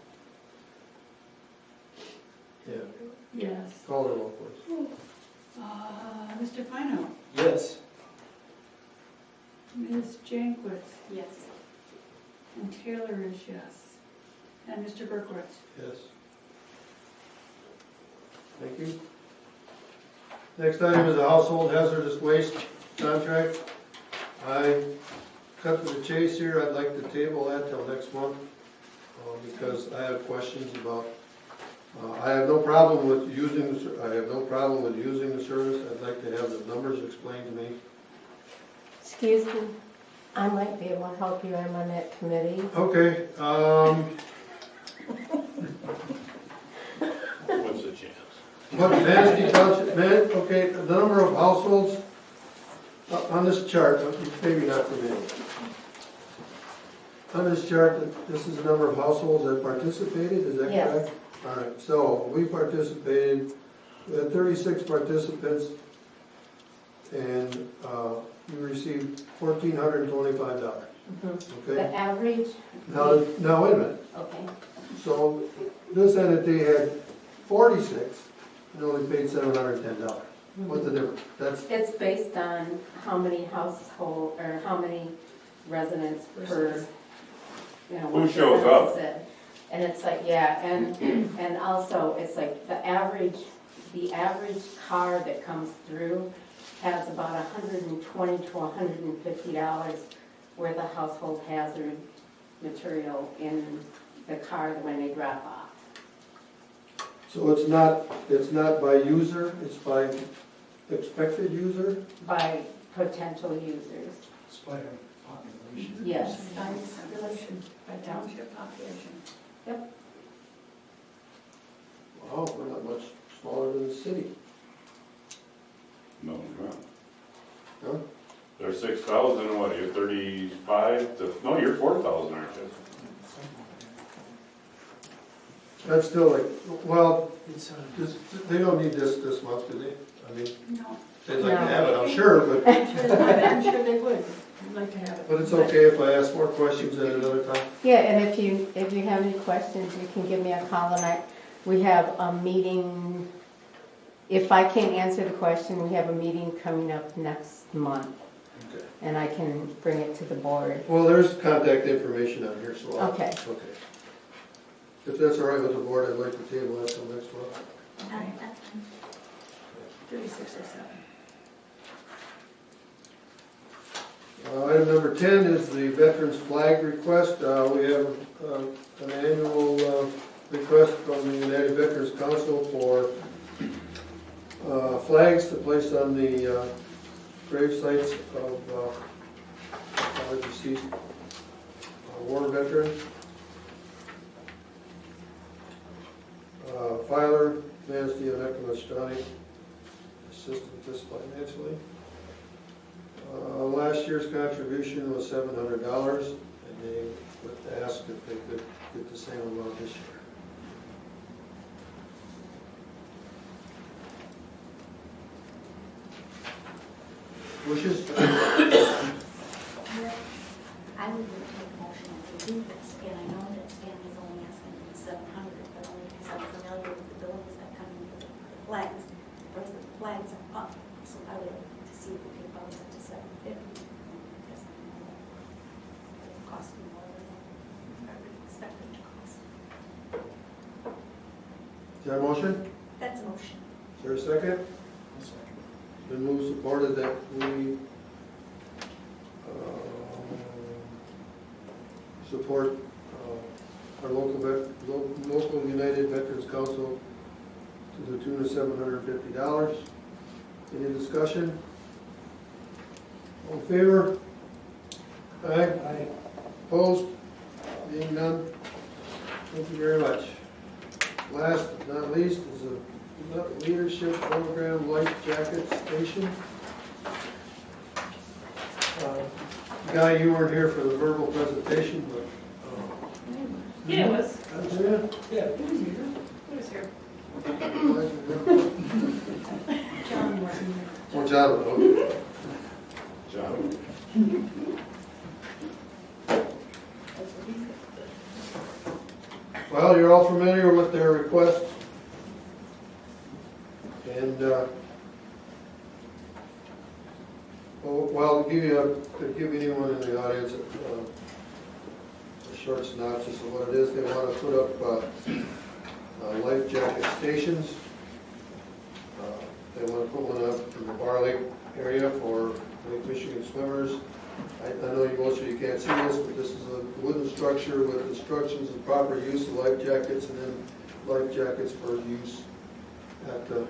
Yeah, Yes. call it a roll, please. Mr. Fino, Yes. Ms. Jankwitz, Yes. and Taylor is yes. And Mr. Berkowitz. Yes. Thank you. Next item is a household hazardous waste contract. I cut to the chase here, I'd like to table that till next month, because I have questions about, I have no problem with using, the service, I'd like to have the numbers explained to me. Excuse me, I might be able to help you, I'm on that committee. Okay, What's the chance? what Manistee Township, okay, the number of households on this chart, maybe not for me. On this chart, this is the number of households that participated, is that Yes. correct? All right, so we participated, we had 36 participants, and we received $1,425. The Okay? average, Now, wait a minute. okay, So This entity had 46 and only paid $710. What's the difference? That's, It's based on how many household, or how many residents per, you know. Who what the shows up? census said. And it's like, yeah, and also, it's like the average car that comes through has about $120 to $150 worth of household hazard material in the car when they drop off. so it's not by user, it's by expected user? By potential users, Despite our population. yes. By population, by township population. Wow, we're not much smaller than the city. No, you're not. Huh? They're 6,000, what, you're 35 to, no, you're 4,000, aren't you? That's still like, well, It's, they don't need this much, do they? I mean, No, they'd like to have it, I'm sure, but, I'm sure they would. I'd like to have it. but it's okay if I ask more questions at another time. Yeah, and if you have any questions, you can give me a call, and we have a meeting, if I can't answer the question, we have a meeting coming up next month, Okay. and I can bring it to the board. Well, there's contact information on here, so I'll. Okay. Okay. If that's all right with the board, I'd like to table that till next month. Okay, that's fine. 36 or 7. Item number 10 is the Veterans Flag request. We have an annual request from the United Veterans Council for flags to place on the grave sites of deceased war veterans. Filer, Manistee, and Economic assist with this financially. Last year's contribution was $700, and they would ask if they could get the same amount this year. Wishes? I would make a motion to do this, and I know that Stan is only asking for 700, but only because I'm familiar with the billings that come in for the flags. Because the flags are up, so I would like to see if we can bounce it to 750. Because I know that it'll cost me more than I would expect it to cost. Is there a motion? That's a motion. Is there a second? Been moved, supported that we support our local United Veterans Council to the tune of $750. Any discussion? All in favor? Aye. Opposed? Being none? Thank you very much. Last but not least is a leadership program life jacket station. Guy, you weren't here for the verbal presentation, but. Yeah, it was. Yeah. Who was here? John wasn't here. Oh, John, okay. John? Well, you're all familiar with their request. And, well, to give anyone in the audience a short synopsis of what it is, they want to put up life jacket stations. They want to put one up in the Bar Lake area for Lake Michigan swimmers. I know most of you can't see this, but this is a wooden structure with instructions of proper use of life jackets, and then life jackets for use at the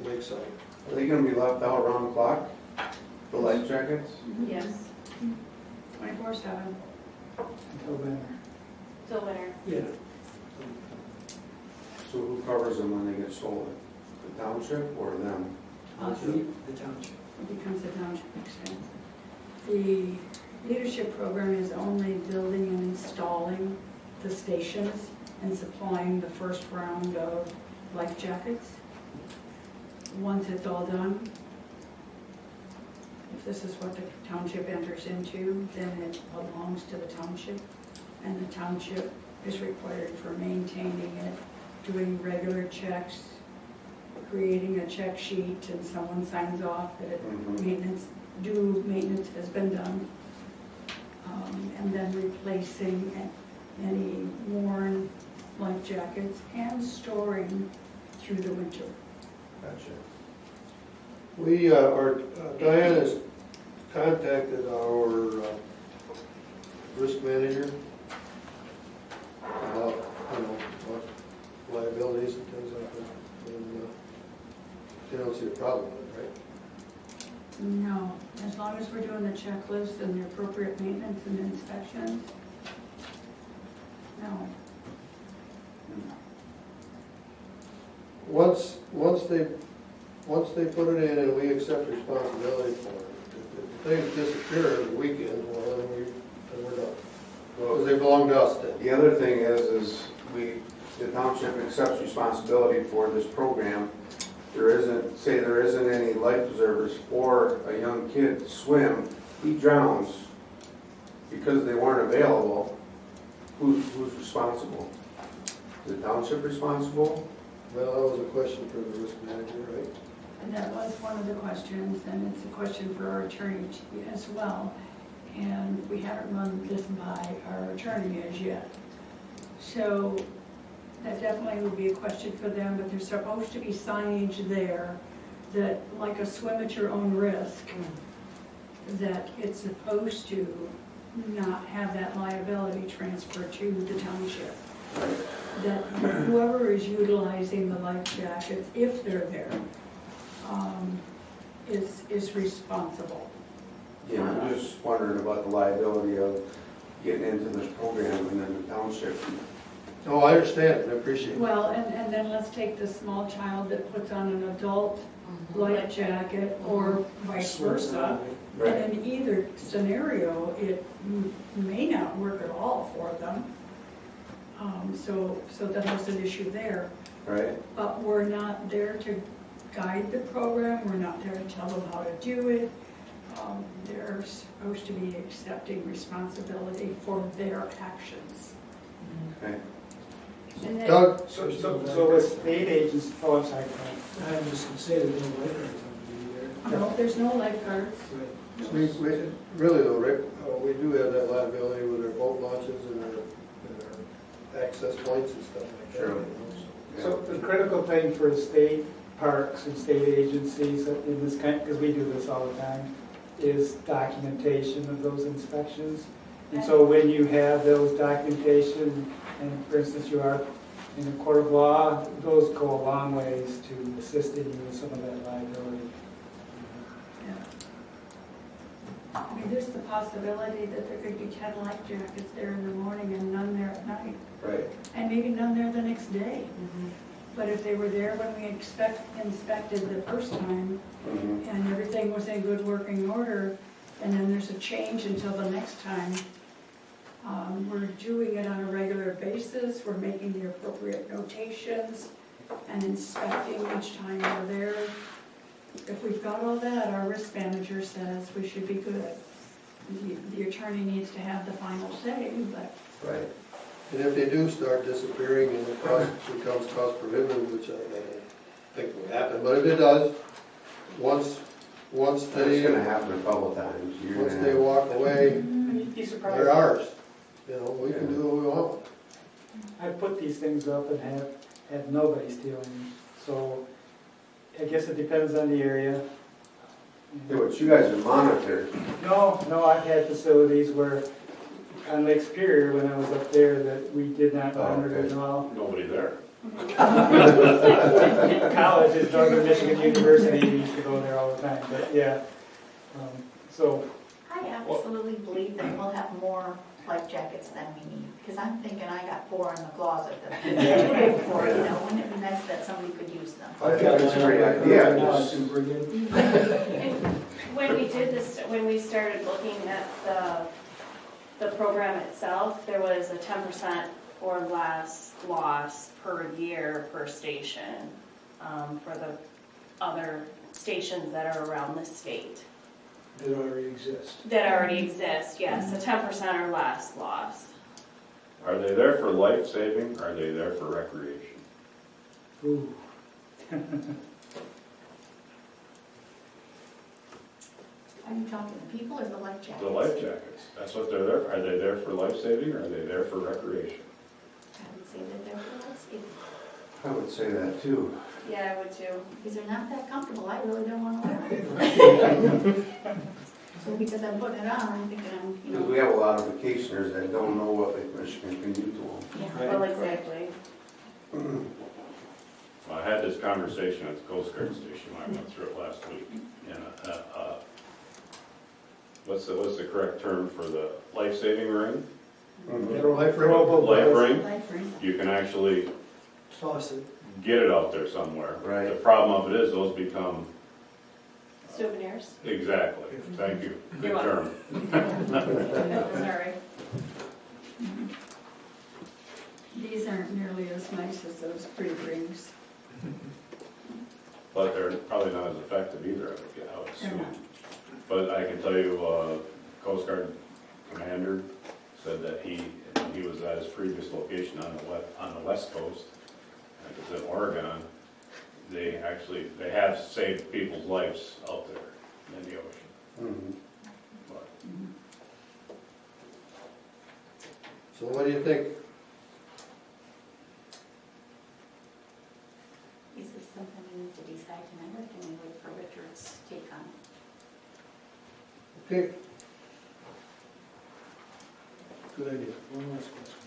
lakeside. Are they gonna be left out around the clock, the life jackets? Yes, 24/7. until then, till winter. yeah. So who covers them when they get stolen? The township or them? Us. The township. It becomes a township expense. The leadership program is only building and installing the stations and supplying the first round of life jackets. Once it's all done, if this is what the township enters into, then it belongs to the township. and the township is required for maintaining it, doing regular checks, creating a check sheet, and someone signs off that maintenance has been done. And then replacing any worn life jackets and storing through the winter. Gotcha. We, Diane has contacted our risk manager about, what liabilities and things like that. And they don't see a problem with it, right? No, as long as we're doing the checklist and the appropriate maintenance and inspections, no. Once they put it in and we accept responsibility for it, if things disappear in the weekend, well, then we're done. Because they belong to us then. The other thing is the township accepts responsibility for this program. There isn't any life preservers for a young kid to swim. He drowns because they weren't available. Who's responsible? Is the township responsible? Well, that was a question for the risk manager, right? And that was one of the questions, and it's a question for our attorney as well. And we haven't run this by our attorney as yet. So that definitely would be a question for them, but there's supposed to be signage there that, like a swim at your own risk, that it's supposed to not have that liability transfer to the township. That whoever is utilizing the life jackets, if they're there, is responsible. Yeah, I'm just wondering about the liability of getting into this program and then the township. Oh, I understand, I appreciate it. Well, and then let's take the small child that puts on an adult life jacket or vice versa. Right. And in either scenario, it may not work at all for them. So that's an issue there. Right. But we're not there to guide the program, we're not there to tell them how to do it. They're supposed to be accepting responsibility for their actions. Okay. And then, Doug? So with state agents, oh, I'm sorry, Frank. I'm just gonna say there's no lifeguards on No, there's no lifeguards. We, really though, Rick, we do have that liability with our boat launches and our access points and stuff like that. Sure. You know, So the critical thing for state parks and state agencies in this kind, because we do this all the time, is documentation of those inspections. And so when you have those documentation, and for instance, you are in a court of law, those go a long ways to assisting you with some of that liability. I mean, there's the possibility that there could be 10 life jackets there in the morning and none there at night. Right. And maybe none there the next day. But if they were there when we inspected the first time, and everything was in good working order, and then there's a change until the next time, we're doing it on a regular basis, we're making the appropriate notations, and inspecting each time we're there. If we've got all that, our risk manager says we should be good. The attorney needs to have the final say, but. Right. And if they do start disappearing and the cost becomes cost prohibitive, which I don't think will happen, but if it does, once they. It's gonna happen a couple times. Once they walk away, You'd be surprised. they're ours. You know, we can do what we want. I put these things up and have nobody stealing them. So I guess it depends on the area. Yeah, but you guys are monitored. No, I've had facilities where on Lake Superior, when I was up there, that we did not monitor it at all. Nobody there. College is Northern Michigan University, we used to go there all the time, but yeah. So, I absolutely believe that we'll have more life jackets than we need, because I'm thinking I got 4 in the closet that I need for, wouldn't it be nice that somebody could use them? I think it's a great idea. Just- and when we did this, when we started looking at the program itself, there was a 10% or less loss per year per station for the other stations that are around the state. That already exist. That already exist, yes, a 10% or less loss. Are they there for life-saving, or are they there for recreation? Ooh, Are you talking the people or the life jackets? The life jackets, that's what they're there for. Are they there for life-saving, or are they there for recreation? I would say that they're for life saving. I would say that too. Yeah, I would too. Because they're not that comfortable, I really don't want to wear them. So because I'm putting it on, I'm thinking I'm, you Because know. we have a lot of vacationers that don't know what Lake Michigan can do to them. Yeah. Well, exactly. Well, I had this conversation at the Coast Guard station, I went through it last week, and, what's the correct term for the life-saving ring? Life ring. Life ring, Life ring. you can actually toss it. get it out there somewhere. Right. The problem of it is, those become, Souvenirs. exactly, thank you, good You're term. Sorry. These aren't nearly as nice as those pretty rings. But they're probably not as effective either, I would They're assume. not. But I can tell you, Coast Guard commander said that he was at his previous location on the west coast, like it's in Oregon, they have saved people's lives out there in the ocean. Mhm. But So what do you think? Is this something we need to decide tonight, or can we wait for Richard's take on it? Okay. Good idea. One last question.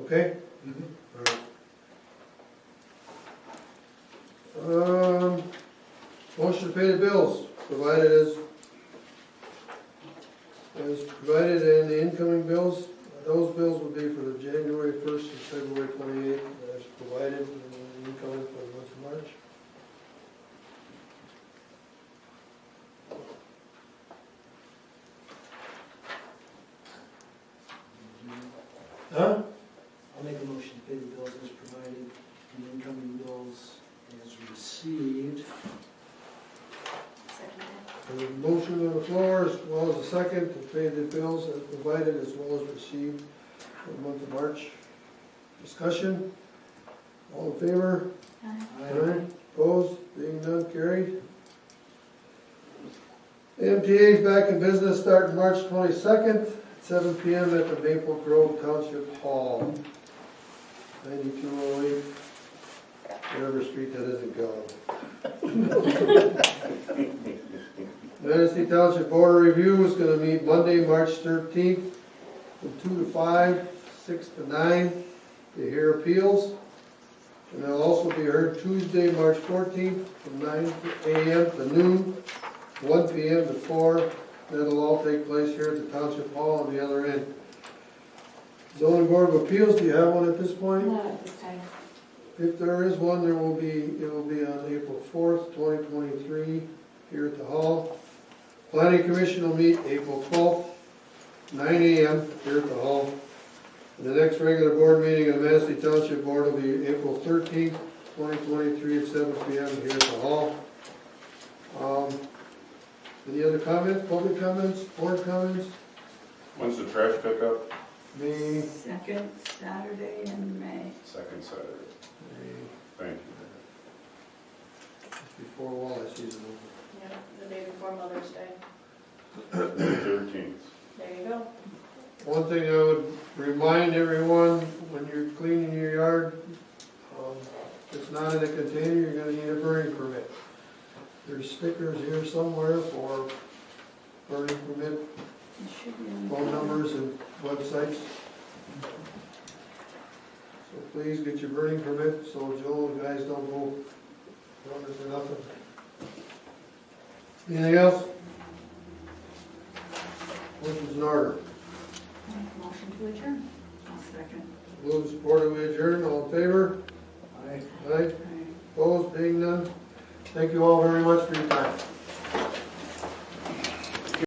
Okay? All right. Motion to pay the bills, provided as provided in the incoming bills. Those bills will be for the January 1st and February 28th, as provided in the incoming for the month of March. Huh? I'll make a motion to pay the bills as provided, and incoming bills as received. Second that. There's a motion on the floor as well as a second to pay the bills as provided as well as received for the month of March. Discussion? All in favor? Aye. Opposed? Being none, carried. MTA is back in business starting March 22nd, at 7 p.m. at the Maple Grove Township Hall. 9208, whatever street that isn't gone. Manistee Township Board of Review is going to meet Monday, March 13th, from 2 to 5, 6 to 9, to hear appeals. And they'll also be heard Tuesday, March 14th, from 9 a.m. to noon, 1 p.m. to 4. That'll all take place here at the Township Hall on the other end. Zoning Board of Appeals, do you have one at this point? Not at this time. If there is one, it will be on April 4th, 2023, here at the Hall. Planning Commission will meet April 12th, 9 a.m. here at the Hall. And the next regular board meeting of the Manistee Township Board will be April 13th, 2023 at 7 p.m. here at the Hall. Any other comments, public comments, board comments? when's the trash pickup? May, Second Saturday in May. Second Saturday. Thank you. before walleye season over. Yeah, the day before Mother's Day. May 13th. There you go. One thing I would remind everyone, when you're cleaning your yard, if it's not in a container, you're gonna need a burning permit. There's stickers here somewhere for burning permit, It should be on the phone numbers and websites. So please get your burning permit, so Joe and guys don't go running for nothing. Anything else? Motion's in order. Motion to adjourn. I'll second. Move and supported, we adjourn, all in favor? Aye. Aye. Opposed, being none? Thank you all very much for your time.